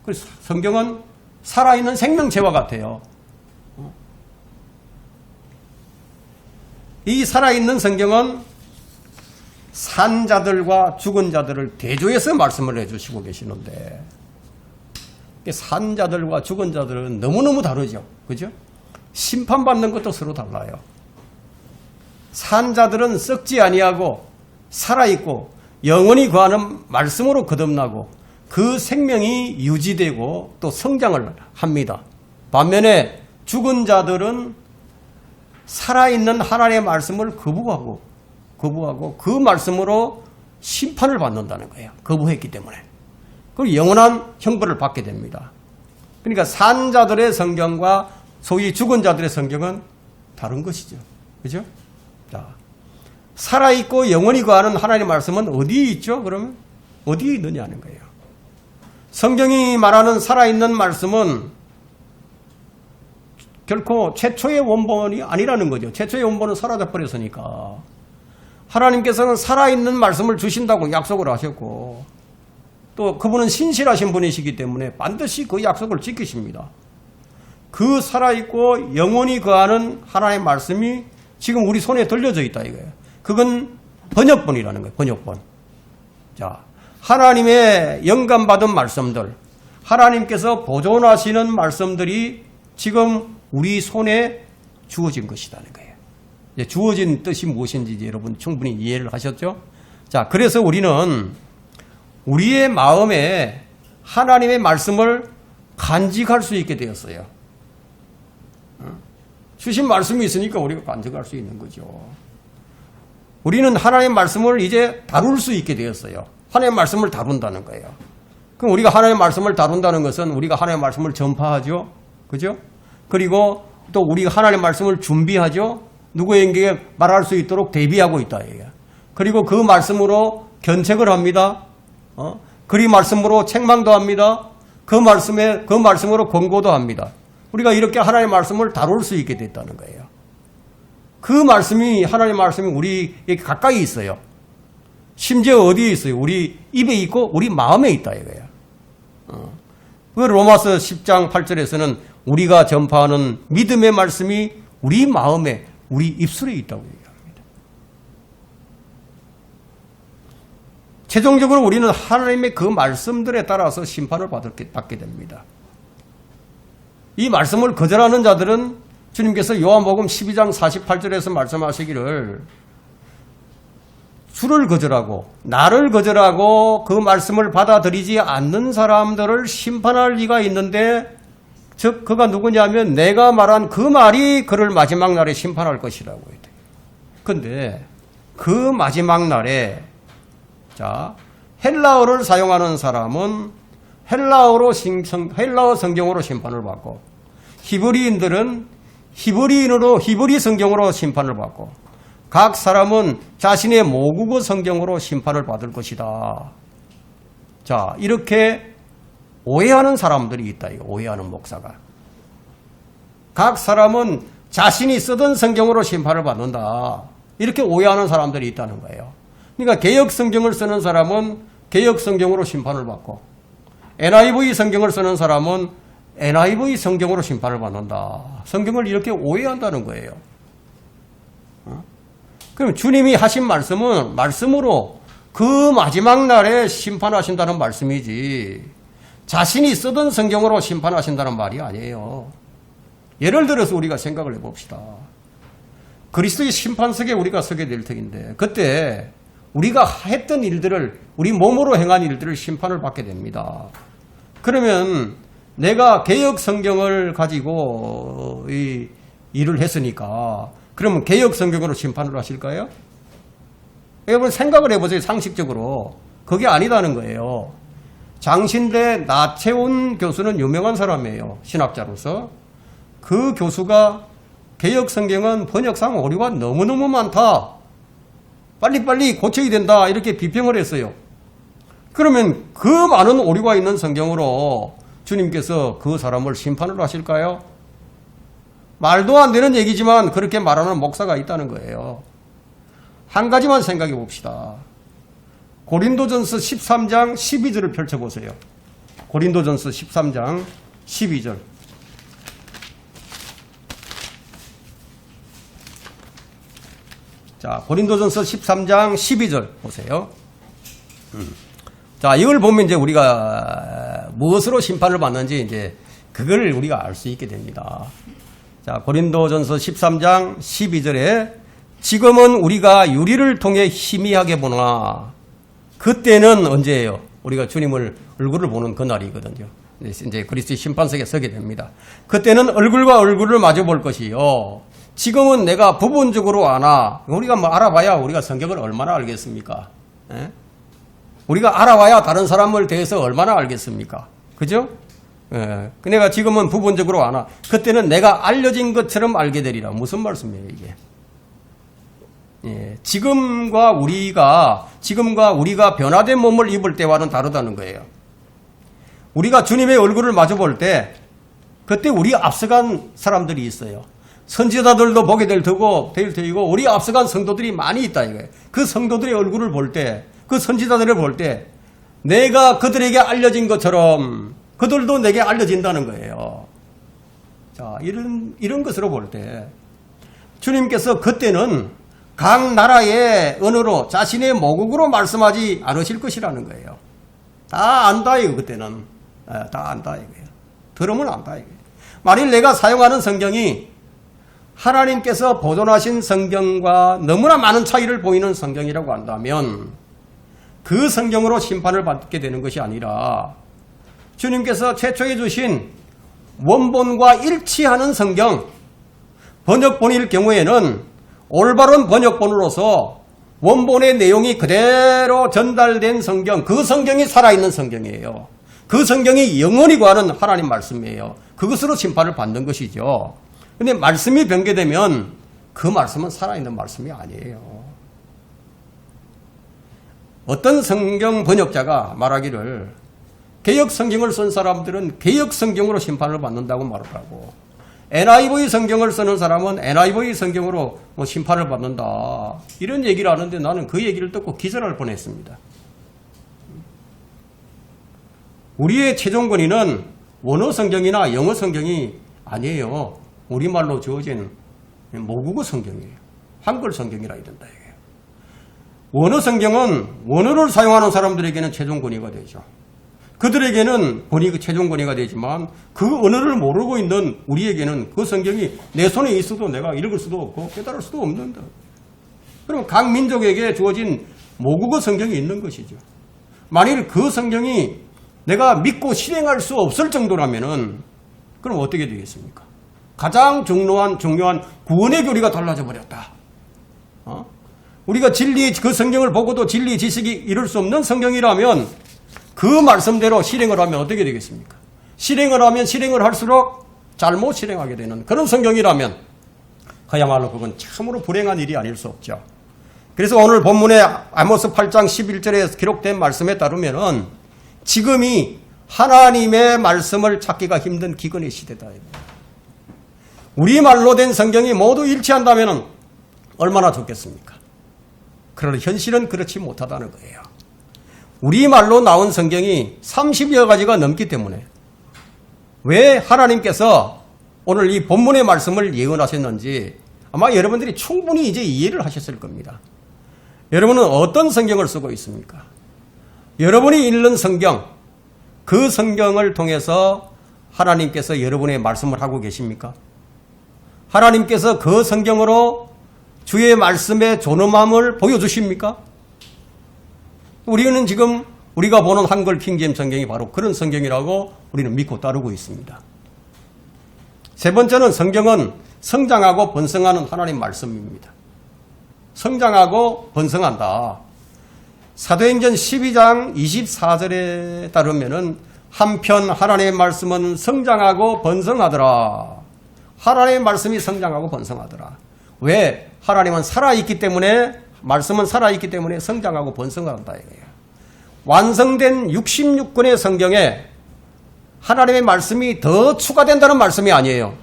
그래서 성경은 살아있는 생명체와 같아요. 이 살아있는 성경은 산 자들과 죽은 자들을 대조해서 말씀을 해주시고 계시는데 산 자들과 죽은 자들은 너무너무 다르죠. 그죠? 심판받는 것도 서로 달라요. 산 자들은 썩지 아니하고 살아있고 영원히 거하는 말씀으로 거듭나고 그 생명이 유지되고 또 성장을 합니다. 반면에 죽은 자들은 살아있는 하나님의 말씀을 거부하고 그 말씀으로 심판을 받는다는 거예요. 거부했기 때문에. 그리고 영원한 형벌을 받게 됩니다. 그러니까 산 자들의 성경과 소위 죽은 자들의 성경은 다른 것이죠. 그죠? 자, 살아있고 영원히 거하는 하나님의 말씀은 어디에 있죠? 그러면 어디에 있느냐는 거예요. 성경이 말하는 살아있는 말씀은 결코 최초의 원본이 아니라는 거죠. 최초의 원본은 사라져 버렸으니까. 하나님께서는 살아있는 말씀을 주신다고 약속을 하셨고 또 그분은 신실하신 분이시기 때문에 반드시 그 약속을 지키십니다. 그 살아있고 영원히 거하는 하나님의 말씀이 지금 우리 손에 들려져 있다 이거예요. 그건 번역본이라는 거예요. 번역본. 자, 하나님의 영감받은 말씀들, 하나님께서 보존하시는 말씀들이 지금 우리 손에 주어진 것이라는 거예요. 이제 주어진 뜻이 무엇인지 이제 여러분 충분히 이해를 하셨죠? 자, 그래서 우리는 우리의 마음에 하나님의 말씀을 간직할 수 있게 되었어요. 주신 말씀이 있으니까 우리가 간직할 수 있는 거죠. 우리는 하나님의 말씀을 이제 다룰 수 있게 되었어요. 하나님의 말씀을 다룬다는 거예요. 그럼 우리가 하나님의 말씀을 다룬다는 것은 우리가 하나님의 말씀을 전파하죠. 그죠? 그리고 또 우리가 하나님의 말씀을 준비하죠. 누구에게 말할 수 있도록 대비하고 있다. 그리고 그 말씀으로 견책을 합니다. 그 말씀으로 책망도 합니다. 그 말씀으로 권고도 합니다. 우리가 이렇게 하나님의 말씀을 다룰 수 있게 됐다는 거예요. 그 말씀이, 하나님의 말씀이 우리에게 가까이 있어요. 심지어 어디에 있어요? 우리 입에 있고 우리 마음에 있다 이거예요. 그 로마서 10장 8절에서는 우리가 전파하는 믿음의 말씀이 우리 마음에, 우리 입술에 있다고 얘기합니다. 최종적으로 우리는 하나님의 그 말씀들에 따라서 심판을 받게 됩니다. 이 말씀을 거절하는 자들은 주님께서 요한복음 12장 48절에서 말씀하시기를 주를 거절하고 나를 거절하고 그 말씀을 받아들이지 않는 사람들을 심판할 리가 있는데, 즉 그가 누구냐면 내가 말한 그 말이 그를 마지막 날에 심판할 것이라고 해요. 그런데 그 마지막 날에 자, 헬라어를 사용하는 사람은 헬라어 성경으로 심판을 받고, 히브리인들은 히브리 성경으로 심판을 받고, 각 사람은 자신의 모국어 성경으로 심판을 받을 것이다. 자, 이렇게 오해하는 사람들이 있다. 오해하는 목사가. 각 사람은 자신이 쓰던 성경으로 심판을 받는다. 이렇게 오해하는 사람들이 있다는 거예요. 그러니까 개역 성경을 쓰는 사람은 개역 성경으로 심판을 받고, NIV 성경을 쓰는 사람은 NIV 성경으로 심판을 받는다. 성경을 이렇게 오해한다는 거예요. 그럼 주님이 하신 말씀은 말씀으로 그 마지막 날에 심판하신다는 말씀이지, 자신이 쓰던 성경으로 심판하신다는 말이 아니에요. 예를 들어서 우리가 생각을 해봅시다. 그리스도의 심판석에 우리가 서게 될 터인데, 그때 우리가 했던 일들을, 우리 몸으로 행한 일들을 심판을 받게 됩니다. 그러면 내가 개역 성경을 가지고 이 일을 했으니까 그러면 개역 성경으로 심판을 하실까요? 여러분 생각을 해보세요. 상식적으로. 그게 아니다는 거예요. 장신대 나채훈 교수는 유명한 사람이에요. 신학자로서. 그 교수가 개역 성경은 번역상 오류가 너무너무 많다. 빨리빨리 고쳐야 된다. 이렇게 비평을 했어요. 그러면 그 많은 오류가 있는 성경으로 주님께서 그 사람을 심판을 하실까요? 말도 안 되는 얘기지만 그렇게 말하는 목사가 있다는 거예요. 한 가지만 생각해 봅시다. 고린도전서 13장 12절을 펼쳐보세요. 고린도전서 13장 12절. 자, 고린도전서 13장 12절 보세요. 자, 이걸 보면 이제 우리가 무엇으로 심판을 받는지 이제 그걸 우리가 알 수 있게 됩니다. 자, 고린도전서 13장 12절에 지금은 우리가 유리를 통해 희미하게 보나, 그때는 언제예요? 우리가 주님을 얼굴을 보는 그날이거든요. 이제 그리스도의 심판석에 서게 됩니다. 그때는 얼굴과 얼굴을 마주 볼 것이요. 지금은 내가 부분적으로 아나, 우리가 뭐 알아봐야 우리가 성경을 얼마나 알겠습니까? 에? 우리가 알아봐야 다른 사람을 대해서 얼마나 알겠습니까? 그죠? 예. 내가 지금은 부분적으로 아나, 그때는 내가 알려진 것처럼 알게 되리라. 무슨 말씀이에요, 이게? 예. 지금과 우리가 변화된 몸을 입을 때와는 다르다는 거예요. 우리가 주님의 얼굴을 마주 볼 때, 그때 우리 앞서간 사람들이 있어요. 선지자들도 보게 될 터이고, 우리 앞서간 성도들이 많이 있다 이거예요. 그 성도들의 얼굴을 볼 때, 그 선지자들을 볼 때, 내가 그들에게 알려진 것처럼 그들도 내게 알려진다는 거예요. 자, 이런 것으로 볼 때 주님께서 그때는 각 나라의 언어로 자신의 모국으로 말씀하지 않으실 것이라는 거예요. 다 안다 이거 그때는. 다 안다 이거예요. 들으면 안다 이거예요. 만일 내가 사용하는 성경이 하나님께서 보존하신 성경과 너무나 많은 차이를 보이는 성경이라고 한다면 그 성경으로 심판을 받게 되는 것이 아니라 주님께서 최초에 주신 원본과 일치하는 성경, 번역본일 경우에는 올바른 번역본으로서 원본의 내용이 그대로 전달된 성경, 그 성경이 살아있는 성경이에요. 그 성경이 영원히 구하는 하나님 말씀이에요. 그것으로 심판을 받는 것이죠. 그런데 말씀이 변개되면 그 말씀은 살아있는 말씀이 아니에요. 어떤 성경 번역자가 말하기를 개역 성경을 쓴 사람들은 개역 성경으로 심판을 받는다고 말을 하고 NIV 성경을 쓰는 사람은 NIV 성경으로 심판을 받는다. 이런 얘기를 하는데 나는 그 얘기를 듣고 기절할 뻔했습니다. 우리의 최종 권위는 원어 성경이나 영어 성경이 아니에요. 우리말로 주어진 모국어 성경이에요. 한글 성경이라 해야 된다. 원어 성경은 원어를 사용하는 사람들에게는 최종 권위가 되죠. 그들에게는 최종 권위가 되지만 그 언어를 모르고 있는 우리에게는 그 성경이 내 손에 있어도 내가 읽을 수도 없고 깨달을 수도 없는다. 그럼 각 민족에게 주어진 모국어 성경이 있는 것이죠. 만일 그 성경이 내가 믿고 실행할 수 없을 정도라면은 그럼 어떻게 되겠습니까? 가장 중요한 구원의 교리가 달라져 버렸다. 우리가 그 성경을 보고도 진리 지식이 이룰 수 없는 성경이라면 그 말씀대로 실행을 하면 어떻게 되겠습니까? 실행을 하면 실행을 할수록 잘못 실행하게 되는 그런 성경이라면 그야말로 그건 참으로 불행한 일이 아닐 수 없죠. 그래서 오늘 본문의 아모스 8장 11절에 기록된 말씀에 따르면은 지금이 하나님의 말씀을 찾기가 힘든 기근의 시대다. 우리말로 된 성경이 모두 일치한다면 얼마나 좋겠습니까? 그러나 현실은 그렇지 못하다는 거예요. 우리말로 나온 성경이 30여 가지가 넘기 때문에 왜 하나님께서 오늘 이 본문의 말씀을 예언하셨는지 아마 여러분들이 충분히 이제 이해를 하셨을 겁니다. 여러분은 어떤 성경을 쓰고 있습니까? 여러분이 읽는 성경, 그 성경을 통해서 하나님께서 여러분의 말씀을 하고 계십니까? 하나님께서 그 성경으로 주의 말씀의 존엄함을 보여주십니까? 우리는 지금 우리가 보는 한글 킹제임스 성경이 바로 그런 성경이라고 우리는 믿고 따르고 있습니다. 세 번째는 성경은 성장하고 번성하는 하나님 말씀입니다. 성장하고 번성한다. 사도행전 12장 24절에 따르면은 한편 하나님의 말씀은 성장하고 번성하더라. 하나님의 말씀이 성장하고 번성하더라. 왜? 하나님은 살아있기 때문에, 말씀은 살아있기 때문에 성장하고 번성한다 이거예요. 완성된 66권의 성경에 하나님의 말씀이 더 추가된다는 말씀이 아니에요.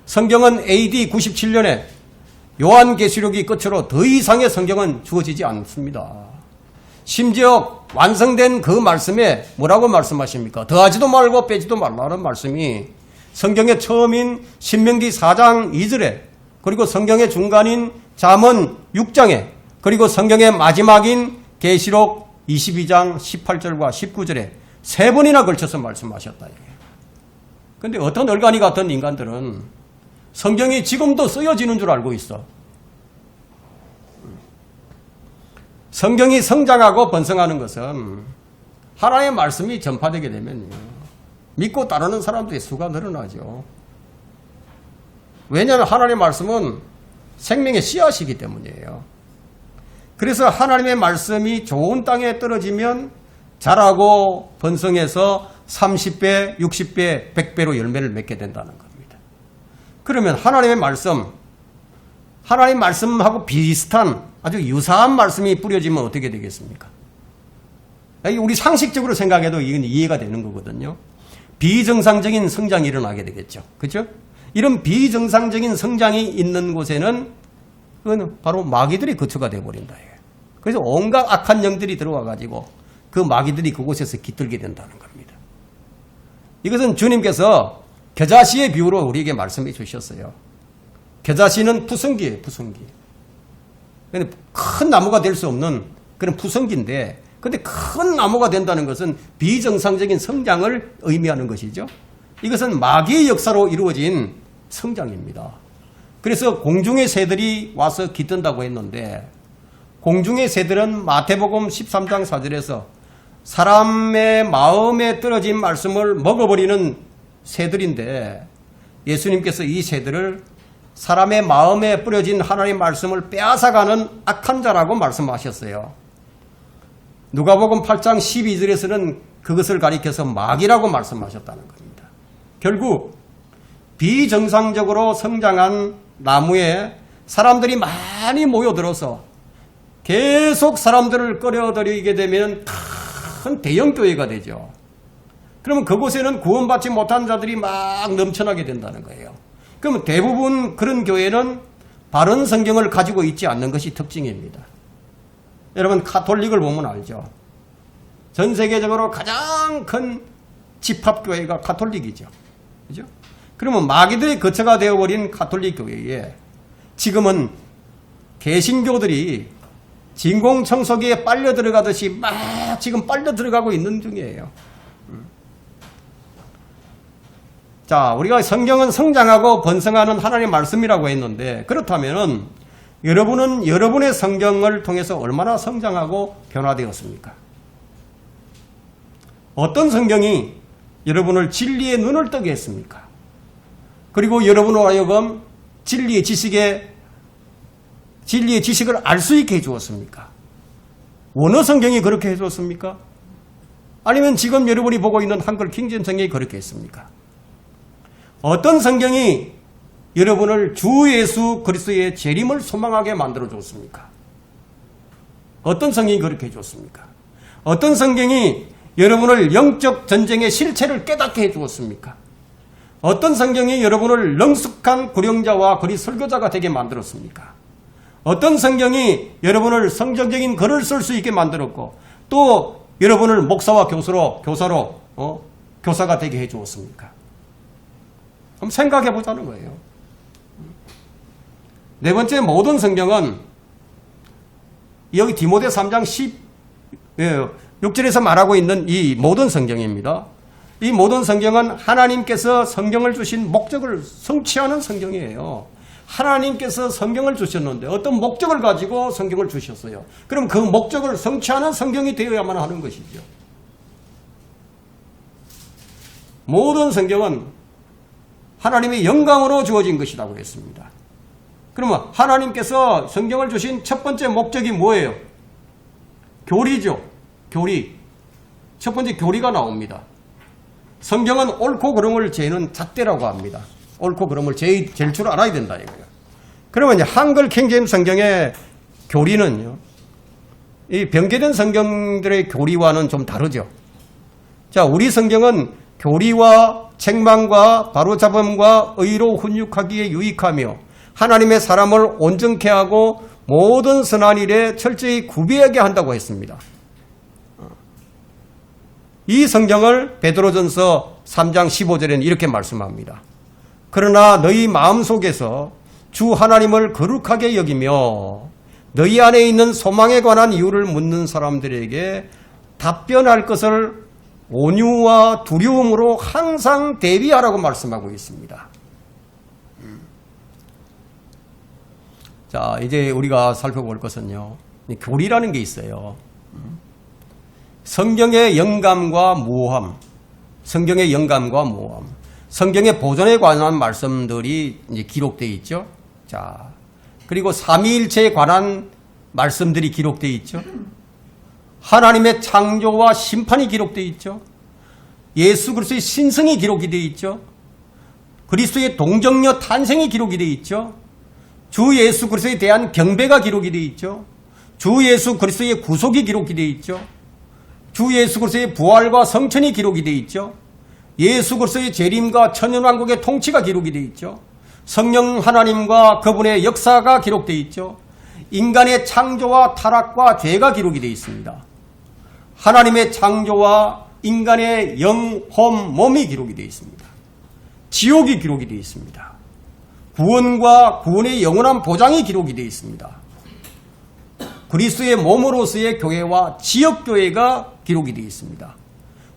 성경은 AD 97년에 요한계시록이 끝으로 더 이상의 성경은 주어지지 않습니다. 심지어 완성된 그 말씀에 뭐라고 말씀하십니까? 더하지도 말고 빼지도 말라는 말씀이 성경의 처음인 신명기 4장 2절에 그리고 성경의 중간인 잠언 6장에 그리고 성경의 마지막인 계시록 22장 18절과 19절에 세 번이나 걸쳐서 말씀하셨다. 그런데 어떤 얼간이 같은 인간들은 성경이 지금도 쓰여지는 줄 알고 있어. 성경이 성장하고 번성하는 것은 하나님의 말씀이 전파되게 되면 믿고 따르는 사람들의 수가 늘어나죠. 왜냐하면 하나님의 말씀은 생명의 씨앗이기 때문이에요. 그래서 하나님의 말씀이 좋은 땅에 떨어지면 자라고 번성해서 30배, 60배, 100배로 열매를 맺게 된다는 겁니다. 그러면 하나님의 말씀, 하나님 말씀하고 비슷한 아주 유사한 말씀이 뿌려지면 어떻게 되겠습니까? 우리 상식적으로 생각해도 이건 이해가 되는 거거든요. 비정상적인 성장이 일어나게 되겠죠. 그렇죠? 이런 비정상적인 성장이 있는 곳에는 그건 바로 마귀들의 거처가 되어버린다. 그래서 온갖 악한 영들이 들어와 가지고 그 마귀들이 그곳에서 깃들게 된다는 겁니다. 이것은 주님께서 겨자씨의 비유로 우리에게 말씀해 주셨어요. 겨자씨는 푸성기예요, 푸성기. 근데 큰 나무가 될 수 없는 그런 푸성기인데, 근데 큰 나무가 된다는 것은 비정상적인 성장을 의미하는 것이죠. 이것은 마귀의 역사로 이루어진 성장입니다. 그래서 공중의 새들이 와서 깃든다고 했는데, 공중의 새들은 마태복음 13장 4절에서 사람의 마음에 떨어진 말씀을 먹어버리는 새들인데, 예수님께서 이 새들을 사람의 마음에 뿌려진 하나님의 말씀을 빼앗아가는 악한 자라고 말씀하셨어요. 누가복음 8장 12절에서는 그것을 가리켜서 마귀라고 말씀하셨다는 겁니다. 결국 비정상적으로 성장한 나무에 사람들이 많이 모여들어서 계속 사람들을 끌어들이게 되면 큰 대형교회가 되죠. 그러면 그곳에는 구원받지 못한 자들이 막 넘쳐나게 된다는 거예요. 그러면 대부분 그런 교회는 바른 성경을 가지고 있지 않는 것이 특징입니다. 여러분 가톨릭을 보면 알죠. 전 세계적으로 가장 큰 집합교회가 가톨릭이죠. 그죠? 그러면 마귀들의 거처가 되어버린 가톨릭 교회에 지금은 개신교들이 진공청소기에 빨려 들어가듯이 막 지금 빨려 들어가고 있는 중이에요. 자, 우리가 성경은 성장하고 번성하는 하나님의 말씀이라고 했는데, 그렇다면 여러분은 여러분의 성경을 통해서 얼마나 성장하고 변화되었습니까? 어떤 성경이 여러분을 진리의 눈을 뜨게 했습니까? 그리고 여러분으로 하여금 진리의 지식을 알 수 있게 해주었습니까? 원어 성경이 그렇게 해주었습니까? 아니면 지금 여러분이 보고 있는 한글 킹제임스 성경이 그렇게 했습니까? 어떤 성경이 여러분을 주 예수 그리스도의 재림을 소망하게 만들어 줬습니까? 어떤 성경이 그렇게 해줬습니까? 어떤 성경이 여러분을 영적 전쟁의 실체를 깨닫게 해주었습니까? 어떤 성경이 여러분을 능숙한 구령자와 거리 설교자가 되게 만들었습니까? 어떤 성경이 여러분을 성경적인 글을 쓸 수 있게 만들었고, 또 여러분을 목사와 교사가 되게 해주었습니까? 한번 생각해 보자는 거예요. 네 번째, 모든 성경은 여기 디모데 3장 6절에서 말하고 있는 이 모든 성경입니다. 이 모든 성경은 하나님께서 성경을 주신 목적을 성취하는 성경이에요. 하나님께서 성경을 주셨는데 어떤 목적을 가지고 성경을 주셨어요. 그럼 그 목적을 성취하는 성경이 되어야만 하는 것이죠. 모든 성경은 하나님의 영광으로 주어진 것이라고 했습니다. 그러면 하나님께서 성경을 주신 첫 번째 목적이 뭐예요? 교리죠. 교리. 첫 번째 교리가 나옵니다. 성경은 옳고 그름을 재는 잣대라고 합니다. 옳고 그름을 잴 줄 알아야 된다 이거예요. 그러면 이제 한글 킹제임스 성경의 교리는요, 이 변개된 성경들의 교리와는 좀 다르죠. 자, 우리 성경은 교리와 책망과 바로잡음과 의로 훈육하기에 유익하며 하나님의 사람을 온전케 하고 모든 선한 일에 철저히 구비하게 한다고 했습니다. 이 성경을 베드로전서 3장 15절에는 이렇게 말씀합니다. 그러나 너희 마음속에서 주 하나님을 거룩하게 여기며 너희 안에 있는 소망에 관한 이유를 묻는 사람들에게 답변할 것을 온유와 두려움으로 항상 대비하라고 말씀하고 있습니다. 자, 이제 우리가 살펴볼 것은요, 교리라는 게 있어요. 성경의 영감과 모함, 성경의 영감과 모함, 성경의 보존에 관한 말씀들이 이제 기록되어 있죠. 자, 그리고 삼위일체에 관한 말씀들이 기록되어 있죠. 하나님의 창조와 심판이 기록되어 있죠. 예수 그리스도의 신성이 기록이 되어 있죠. 그리스도의 동정녀 탄생이 기록이 되어 있죠. 주 예수 그리스도에 대한 경배가 기록이 되어 있죠. 주 예수 그리스도의 구속이 기록이 되어 있죠. 주 예수 그리스도의 부활과 성천이 기록이 되어 있죠. 예수 그리스도의 재림과 천년왕국의 통치가 기록이 되어 있죠. 성령 하나님과 그분의 역사가 기록되어 있죠. 인간의 창조와 타락과 죄가 기록이 되어 있습니다. 하나님의 창조와 인간의 영혼 몸이 기록이 되어 있습니다. 지옥이 기록이 되어 있습니다. 구원과 구원의 영원한 보장이 기록이 되어 있습니다. 그리스도의 몸으로서의 교회와 지역교회가 기록이 되어 있습니다.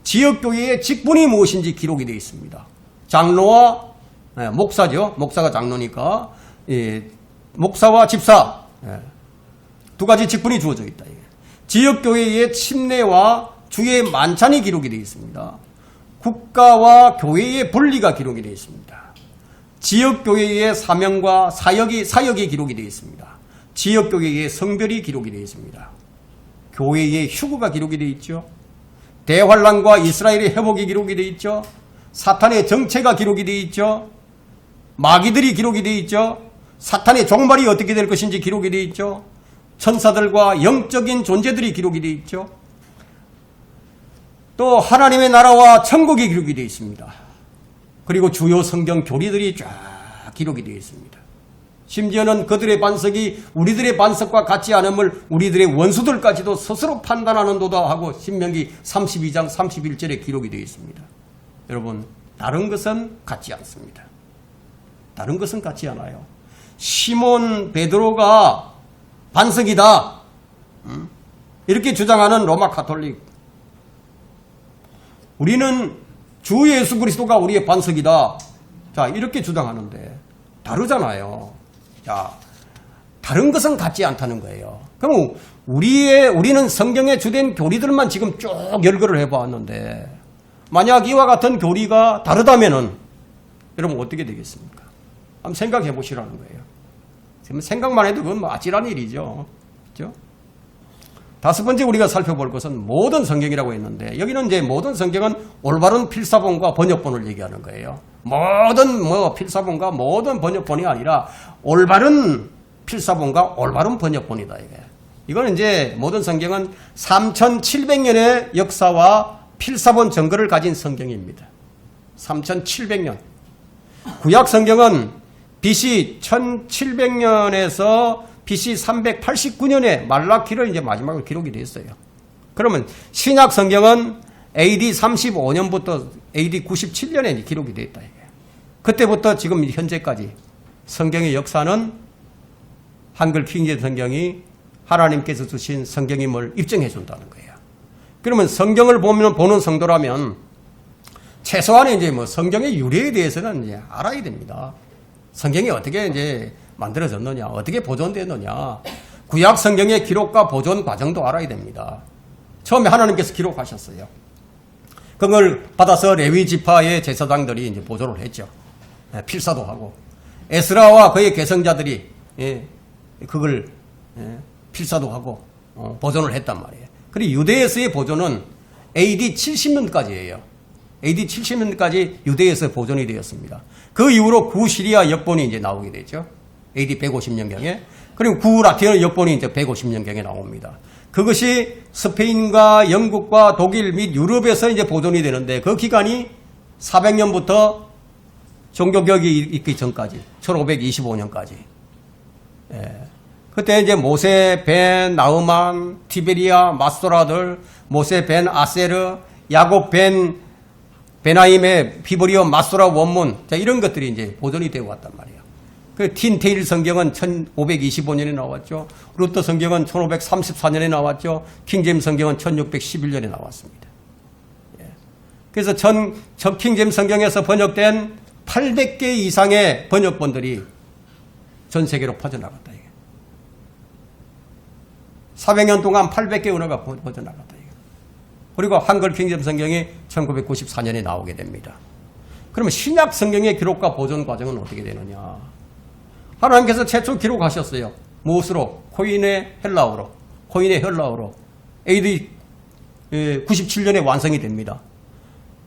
지역교회의 직분이 무엇인지 기록이 되어 있습니다. 장로와 목사죠. 목사가 장로니까 목사와 집사 두 가지 직분이 주어져 있다. 지역교회의 침례와 주의 만찬이 기록이 되어 있습니다. 국가와 교회의 분리가 기록이 되어 있습니다. 지역교회의 사명과 사역이 기록이 되어 있습니다. 지역교회의 성별이 기록이 되어 있습니다. 교회의 휴거가 기록이 되어 있죠. 대환란과 이스라엘의 회복이 기록이 되어 있죠. 사탄의 정체가 기록이 되어 있죠. 마귀들이 기록이 되어 있죠. 사탄의 종말이 어떻게 될 것인지 기록이 되어 있죠. 천사들과 영적인 존재들이 기록이 되어 있죠. 또 하나님의 나라와 천국이 기록이 되어 있습니다. 그리고 주요 성경 교리들이 쫙 기록이 되어 있습니다. 심지어는 그들의 반석이 우리들의 반석과 같지 않음을 우리들의 원수들까지도 스스로 판단하는도다 하고 신명기 32장 31절에 기록이 되어 있습니다. 여러분, 다른 것은 같지 않습니다. 다른 것은 같지 않아요. 시몬 베드로가 반석이다 이렇게 주장하는 로마 가톨릭, 우리는 주 예수 그리스도가 우리의 반석이다 자 이렇게 주장하는데 다르잖아요. 자, 다른 것은 같지 않다는 거예요. 그럼 우리는 성경에 주된 교리들만 지금 쭉 열거를 해보았는데 만약 이와 같은 교리가 다르다면은 여러분 어떻게 되겠습니까? 한번 생각해 보시라는 거예요. 생각만 해도 그건 뭐 아찔한 일이죠. 그렇죠? 다섯 번째 우리가 살펴볼 것은 모든 성경이라고 했는데 여기는 이제 모든 성경은 올바른 필사본과 번역본을 얘기하는 거예요. 모든 필사본과 모든 번역본이 아니라 올바른 필사본과 올바른 번역본이다 이게. 이거는 이제 모든 성경은 3700년의 역사와 필사본 증거를 가진 성경입니다. 3700년. 구약 성경은 BC 1700년에서 BC 389년에 말라키를 이제 마지막으로 기록이 됐어요. 그러면 신약 성경은 AD 35년부터 AD 97년에 기록이 됐다. 이게. 그때부터 지금 현재까지 성경의 역사는 한글 킹제임스 성경이 하나님께서 주신 성경임을 입증해 준다는 거예요. 그러면 성경을 보는 성도라면 최소한의 이제 성경의 유래에 대해서는 이제 알아야 됩니다. 성경이 어떻게 이제 만들어졌느냐, 어떻게 보존됐느냐, 구약 성경의 기록과 보존 과정도 알아야 됩니다. 처음에 하나님께서 기록하셨어요. 그걸 받아서 레위 지파의 제사장들이 이제 보존을 했죠. 필사도 하고 에스라와 그의 계승자들이 그걸 필사도 하고 보존을 했단 말이에요. 그리고 유대에서의 보존은 AD 70년까지예요. AD 70년까지 유대에서 보존이 되었습니다. 그 이후로 구시리아 역본이 이제 나오게 되죠. AD 150년경에. 그리고 구라틴어 역본이 이제 150년경에 나옵니다. 그것이 스페인과 영국과 독일 및 유럽에서 이제 보존이 되는데 그 기간이 400년부터 종교개혁이 있기 전까지 1525년까지. 그때 이제 모세 벤 나흐만, 티베리아 마스토라들, 모세 벤 아세르, 야곱 벤 베나임의 피브리오 마스토라 원문, 자, 이런 것들이 이제 보존이 되어 왔단 말이에요. 그 틴테일 성경은 1525년에 나왔죠. 루터 성경은 1534년에 나왔죠. 킹제임스 성경은 1611년에 나왔습니다. 그래서 킹제임스 성경에서 번역된 800개 이상의 번역본들이 전 세계로 퍼져나갔다. 이게. 400년 동안 800개 언어가 퍼져나갔다. 이게. 그리고 한글 킹제임스 성경이 1994년에 나오게 됩니다. 그러면 신약 성경의 기록과 보존 과정은 어떻게 되느냐? 하나님께서 최초 기록하셨어요. 무엇으로? 코인의 헬라어로. AD 97년에 완성이 됩니다.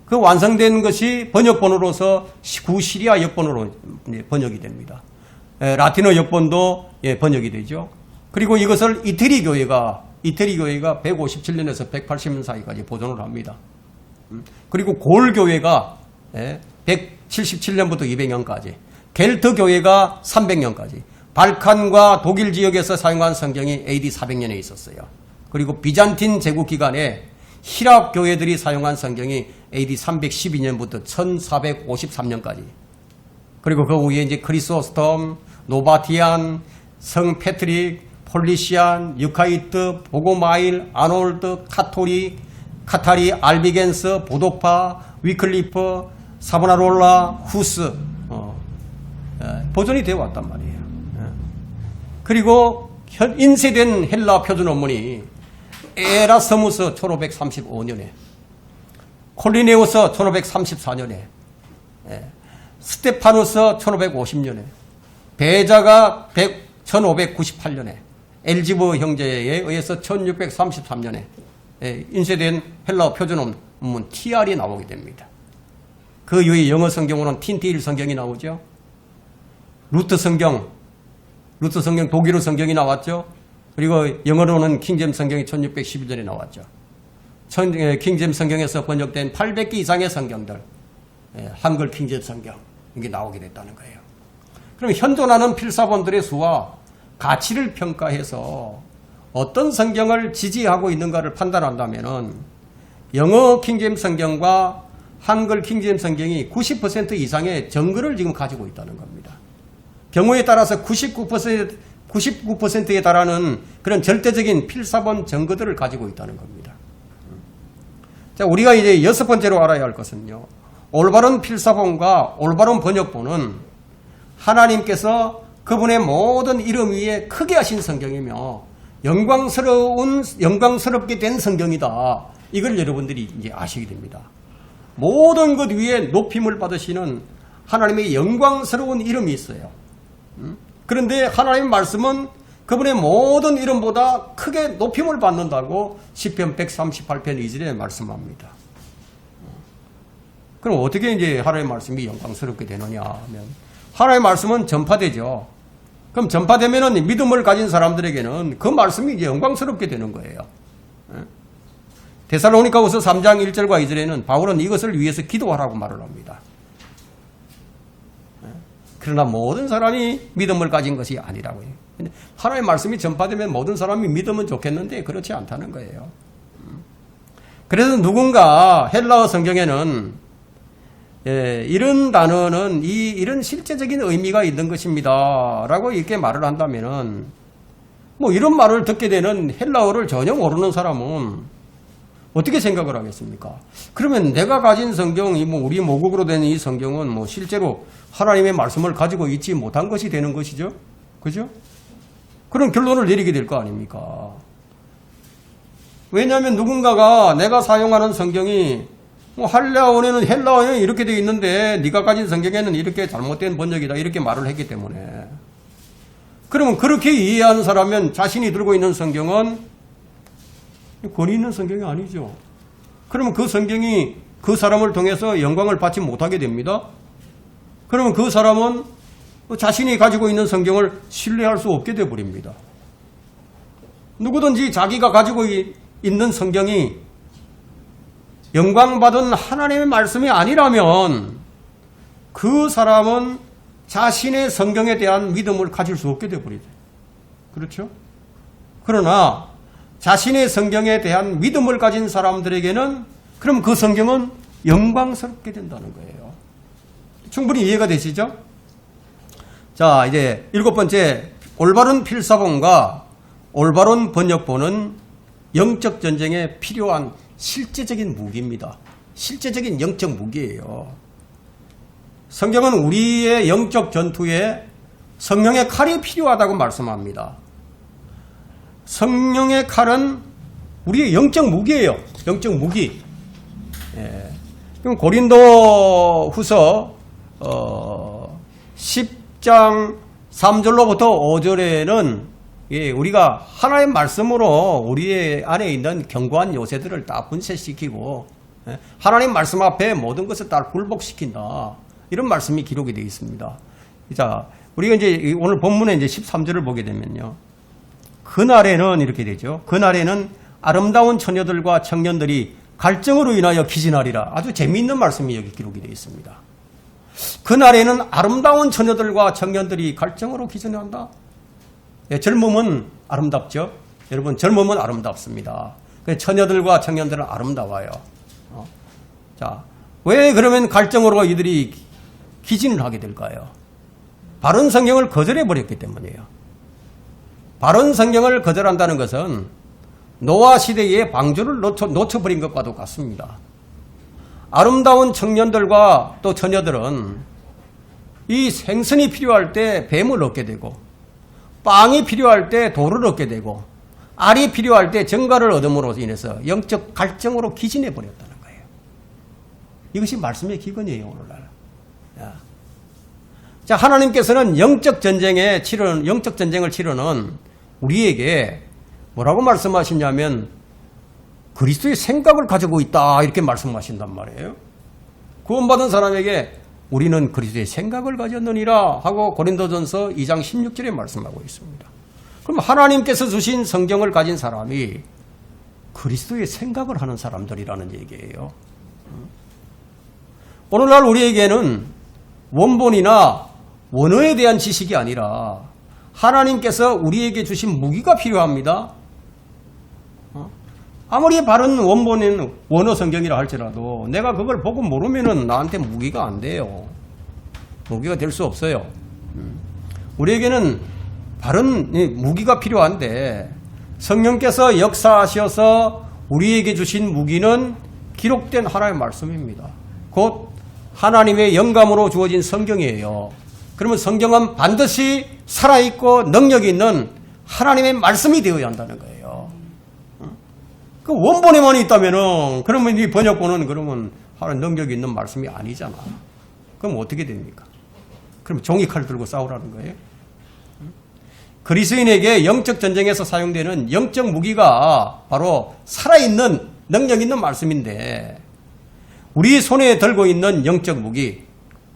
그 완성된 것이 번역본으로서 구시리아 역본으로 번역이 됩니다. 라틴어 역본도 번역이 되죠. 그리고 이것을 이태리 교회가 157년에서 180년 사이까지 보존을 합니다. 그리고 골 교회가 177년부터 200년까지, 겔트 교회가 300년까지, 발칸과 독일 지역에서 사용한 성경이 AD 400년에 있었어요. 그리고 비잔틴 제국 기간에 히랍 교회들이 사용한 성경이 AD 312년부터 1453년까지. 그리고 그 후에 이제 크리소스톰, 노바티안, 성 패트릭, 폴리시안, 유카이트, 보고마일, 아놀드, 카타리, 알비겐스, 보도파, 위클리프, 사보나롤라, 후스 보존이 되어 왔단 말이에요. 그리고 인쇄된 헬라 표준 원문이 에라스무스 1535년에, 콜리네우스 1534년에, 스테파누스 1550년에, 베자가 1598년에, 엘지브 형제에 의해서 1633년에 인쇄된 헬라어 표준 원문 TR이 나오게 됩니다. 그 이후에 영어 성경으로는 틴티일 성경이 나오죠. 루트 성경 독일어 성경이 나왔죠. 그리고 영어로는 킹잼 성경이 1611년에 나왔죠. 킹잼 성경에서 번역된 800개 이상의 성경들, 한글 킹잼 성경 이게 나오게 됐다는 거예요. 그럼 현존하는 필사본들의 수와 가치를 평가해서 어떤 성경을 지지하고 있는가를 판단한다면은 영어 킹잼 성경과 한글 킹잼 성경이 90% 이상의 정글을 지금 가지고 있다는 겁니다. 경우에 따라서 99%에 달하는 그런 절대적인 필사본 정거들을 가지고 있다는 겁니다. 자, 우리가 이제 6번째로 알아야 할 것은요, 올바른 필사본과 올바른 번역본은 하나님께서 그분의 모든 이름 위에 크게 하신 성경이며 영광스럽게 된 성경이다. 이걸 여러분들이 이제 아시게 됩니다. 모든 것 위에 높임을 받으시는 하나님의 영광스러운 이름이 있어요. 그런데 하나님의 말씀은 그분의 모든 이름보다 크게 높임을 받는다고 시편 138편 2절에 말씀합니다. 그럼 어떻게 이제 하나님의 말씀이 영광스럽게 되느냐 하면, 하나님의 말씀은 전파되죠. 그럼 전파되면은 믿음을 가진 사람들에게는 그 말씀이 이제 영광스럽게 되는 거예요. 데살로니가후서 3장 1절과 2절에는 바울은 이것을 위해서 기도하라고 말을 합니다. 그러나 모든 사람이 믿음을 가진 것이 아니라고요. 하나님의 말씀이 전파되면 모든 사람이 믿으면 좋겠는데 그렇지 않다는 거예요. 그래서 누군가 헬라어 성경에는 이런 단어는 이런 실제적인 의미가 있는 것입니다 라고 이렇게 말을 한다면은, 뭐 이런 말을 듣게 되는 헬라어를 전혀 모르는 사람은 어떻게 생각을 하겠습니까? 그러면 내가 가진 성경이 우리 모국으로 된 이 성경은 실제로 하나님의 말씀을 가지고 있지 못한 것이 되는 것이죠. 그죠? 그런 결론을 내리게 될 거 아닙니까? 왜냐하면 누군가가 내가 사용하는 성경이 헬라어에는 이렇게 되어 있는데 네가 가진 성경에는 이렇게 잘못된 번역이다 이렇게 말을 했기 때문에, 그러면 그렇게 이해하는 사람은 자신이 들고 있는 성경은 권위 있는 성경이 아니죠. 그러면 그 성경이 그 사람을 통해서 영광을 받지 못하게 됩니다. 그러면 그 사람은 자신이 가지고 있는 성경을 신뢰할 수 없게 되어버립니다. 누구든지 자기가 가지고 있는 성경이 영광받은 하나님의 말씀이 아니라면 그 사람은 자신의 성경에 대한 믿음을 가질 수 없게 되어버리죠. 그렇죠? 그러나 자신의 성경에 대한 믿음을 가진 사람들에게는 그럼 그 성경은 영광스럽게 된다는 거예요. 충분히 이해가 되시죠? 자, 이제 7번째, 올바른 필사본과 올바른 번역본은 영적 전쟁에 필요한 실제적인 무기입니다. 실제적인 영적 무기예요. 성경은 우리의 영적 전투에 성령의 칼이 필요하다고 말씀합니다. 성령의 칼은 우리의 영적 무기예요. 영적 무기. 그럼 고린도 후서 10장 3절로부터 5절에는 우리가 하나님의 말씀으로 우리의 안에 있는 견고한 요새들을 다 분쇄시키고 하나님 말씀 앞에 모든 것을 다 굴복시킨다. 이런 말씀이 기록이 되어 있습니다. 자, 우리가 이제 오늘 본문에 이제 13절을 보게 되면요. 그날에는 이렇게 되죠. 그날에는 아름다운 처녀들과 청년들이 갈증으로 인하여 기진하리라. 아주 재미있는 말씀이 여기 기록이 되어 있습니다. 그날에는 아름다운 처녀들과 청년들이 갈증으로 기진한다. 젊음은 아름답죠. 여러분, 젊음은 아름답습니다. 처녀들과 청년들은 아름다워요. 자, 왜 그러면 갈증으로 이들이 기진을 하게 될까요? 바른 성경을 거절해버렸기 때문이에요. 바른 성경을 거절한다는 것은 노아 시대의 방주를 놓쳐버린 것과도 같습니다. 아름다운 청년들과 또 처녀들은 이 생선이 필요할 때 뱀을 얻게 되고, 빵이 필요할 때 돌을 얻게 되고, 알이 필요할 때 정갈을 얻음으로 인해서 영적 갈증으로 기진해 버렸다는 거예요. 이것이 말씀의 기근이에요, 오늘날. 자, 하나님께서는 영적 전쟁을 치르는 우리에게 뭐라고 말씀하시냐면 그리스도의 생각을 가지고 있다 이렇게 말씀하신단 말이에요. 구원받은 사람에게 우리는 그리스도의 생각을 가졌느니라 하고 고린도전서 2장 16절에 말씀하고 있습니다. 그럼 하나님께서 주신 성경을 가진 사람이 그리스도의 생각을 하는 사람들이라는 얘기예요. 오늘날 우리에게는 원본이나 원어에 대한 지식이 아니라 하나님께서 우리에게 주신 무기가 필요합니다. 아무리 바른 원본인 원어 성경이라 할지라도 내가 그걸 보고 모르면은 나한테 무기가 안 돼요. 무기가 될 수 없어요. 우리에게는 바른 무기가 필요한데 성령께서 역사하셔서 우리에게 주신 무기는 기록된 하나님의 말씀입니다. 곧 하나님의 영감으로 주어진 성경이에요. 그러면 성경은 반드시 살아있고 능력이 있는 하나님의 말씀이 되어야 한다는 거예요. 그 원본에만 있다면은, 그러면 이 번역본은 그러면 능력이 있는 말씀이 아니잖아. 그럼 어떻게 됩니까? 그럼 종이칼 들고 싸우라는 거예요? 그리스도인에게 영적 전쟁에서 사용되는 영적 무기가 바로 살아있는 능력 있는 말씀인데, 우리 손에 들고 있는 영적 무기,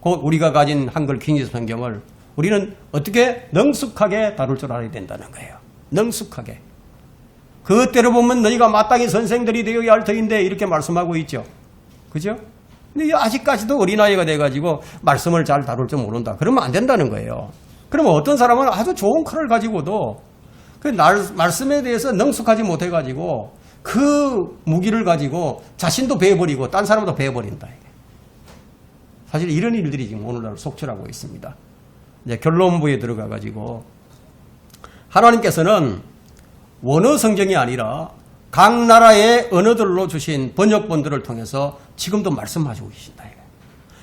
곧 우리가 가진 한글 킹제스 성경을 우리는 어떻게 능숙하게 다룰 줄 알아야 된다는 거예요. 능숙하게. 그때로 보면 너희가 마땅히 선생들이 되어야 할 터인데 이렇게 말씀하고 있죠. 그죠? 근데 아직까지도 어린아이가 돼가지고 말씀을 잘 다룰 줄 모른다. 그러면 안 된다는 거예요. 그러면 어떤 사람은 아주 좋은 칼을 가지고도 그 말씀에 대해서 능숙하지 못해가지고 그 무기를 가지고 자신도 베어버리고 딴 사람도 베어버린다. 사실 이런 일들이 지금 오늘날 속출하고 있습니다. 이제 결론부에 들어가가지고 하나님께서는 원어 성경이 아니라 각 나라의 언어들로 주신 번역본들을 통해서 지금도 말씀하시고 계신다.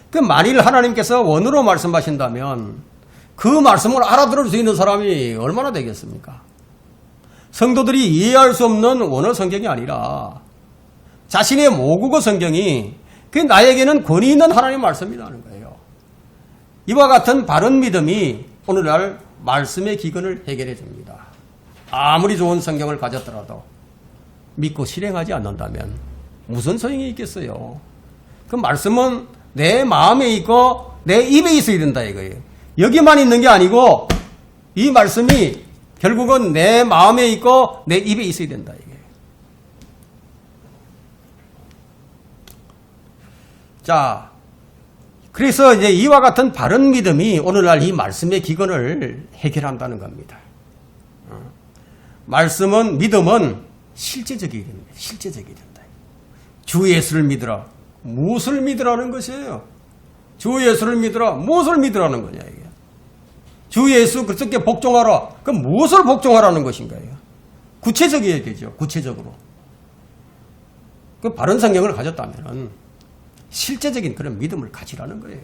그 만일 하나님께서 원어로 말씀하신다면 그 말씀을 알아들을 수 있는 사람이 얼마나 되겠습니까? 성도들이 이해할 수 없는 원어 성경이 아니라 자신의 모국어 성경이 그 나에게는 권위 있는 하나님의 말씀이라는 거예요. 이와 같은 바른 믿음이 오늘날 말씀의 기근을 해결해 줍니다. 아무리 좋은 성경을 가졌더라도 믿고 실행하지 않는다면 무슨 소용이 있겠어요? 그 말씀은 내 마음에 있고 내 입에 있어야 된다 이거예요. 여기만 있는 게 아니고 이 말씀이 결국은 내 마음에 있고 내 입에 있어야 된다 이거예요. 자, 그래서 이제 이와 같은 바른 믿음이 오늘날 이 말씀의 기근을 해결한다는 겁니다. 말씀은, 믿음은 실제적이 된다. 실제적이 된다. 주 예수를 믿으라. 무엇을 믿으라는 것이에요? 주 예수를 믿으라. 무엇을 믿으라는 거냐, 이게. 주 예수 그리스도께 복종하라. 그럼 무엇을 복종하라는 것인가요? 구체적이어야 되죠. 구체적으로. 그 바른 성경을 가졌다면 실제적인 그런 믿음을 가지라는 거예요.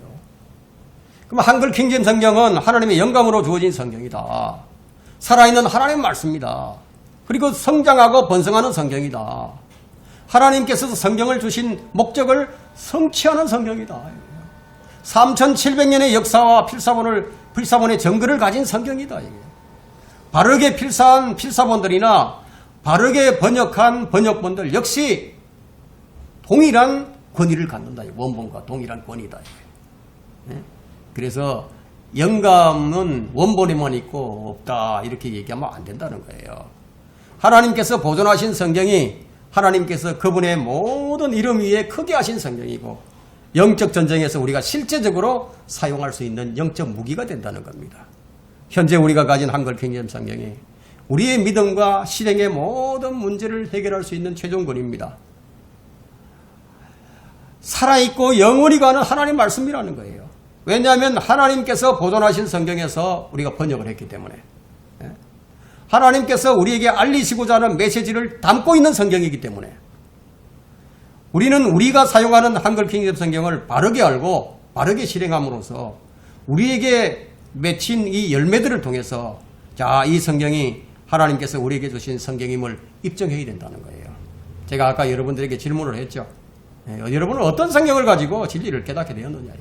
그럼 한글 킹제임 성경은 하나님의 영감으로 주어진 성경이다. 살아있는 하나님의 말씀이다. 그리고 성장하고 번성하는 성경이다. 하나님께서도 성경을 주신 목적을 성취하는 성경이다. 3700년의 역사와 필사본의 정글을 가진 성경이다. 바르게 필사한 필사본들이나 바르게 번역한 번역본들 역시 동일한 권위를 갖는다. 원본과 동일한 권위다. 그래서 영감은 원본에만 있고 없다 이렇게 얘기하면 안 된다는 거예요. 하나님께서 보존하신 성경이 하나님께서 그분의 모든 이름 위에 크게 하신 성경이고 영적 전쟁에서 우리가 실제적으로 사용할 수 있는 영적 무기가 된다는 겁니다. 현재 우리가 가진 한글 킹제임 성경이 우리의 믿음과 실행의 모든 문제를 해결할 수 있는 최종권입니다. 살아있고 영원히 가는 하나님 말씀이라는 거예요. 왜냐하면 하나님께서 보존하신 성경에서 우리가 번역을 했기 때문에, 하나님께서 우리에게 알리시고자 하는 메시지를 담고 있는 성경이기 때문에, 우리는 우리가 사용하는 한글 킹제임 성경을 바르게 알고 바르게 실행함으로써 우리에게 맺힌 이 열매들을 통해서 자, 이 성경이 하나님께서 우리에게 주신 성경임을 입증해야 된다는 거예요. 제가 아까 여러분들에게 질문을 했죠. 여러분은 어떤 성경을 가지고 진리를 깨닫게 되었느냐.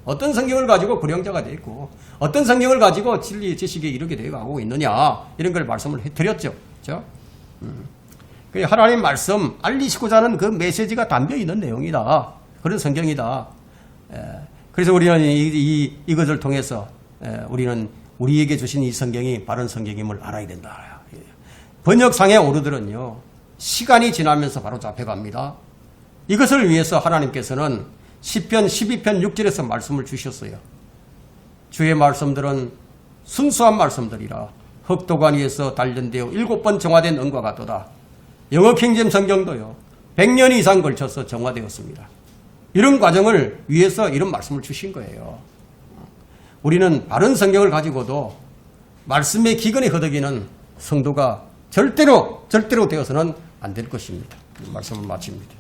어떤 성경을 가지고 구령자가 되었고 어떤 성경을 가지고 진리 지식에 이르게 되어가고 있느냐, 이런 걸 말씀을 드렸죠. 그렇죠? 하나님 말씀 알리시고자 하는 그 메시지가 담겨 있는 내용이다. 그런 성경이다. 그래서 우리는 이것을 통해서 우리는 우리에게 주신 이 성경이 바른 성경임을 알아야 된다. 번역상의 오류들은요, 시간이 지나면서 바로 잡혀갑니다. 이것을 위해서 하나님께서는 시편 12편 6절에서 말씀을 주셨어요. 주의 말씀들은 순수한 말씀들이라 흑도관 위에서 단련되어 7번 정화된 은과 같도다. 영어 킹제임 성경도요, 100년 이상 걸쳐서 정화되었습니다. 이런 과정을 위해서 이런 말씀을 주신 거예요. 우리는 바른 성경을 가지고도 말씀의 기근에 허덕이는 성도가 절대로 되어서는 안 될 것입니다. 말씀을 마칩니다.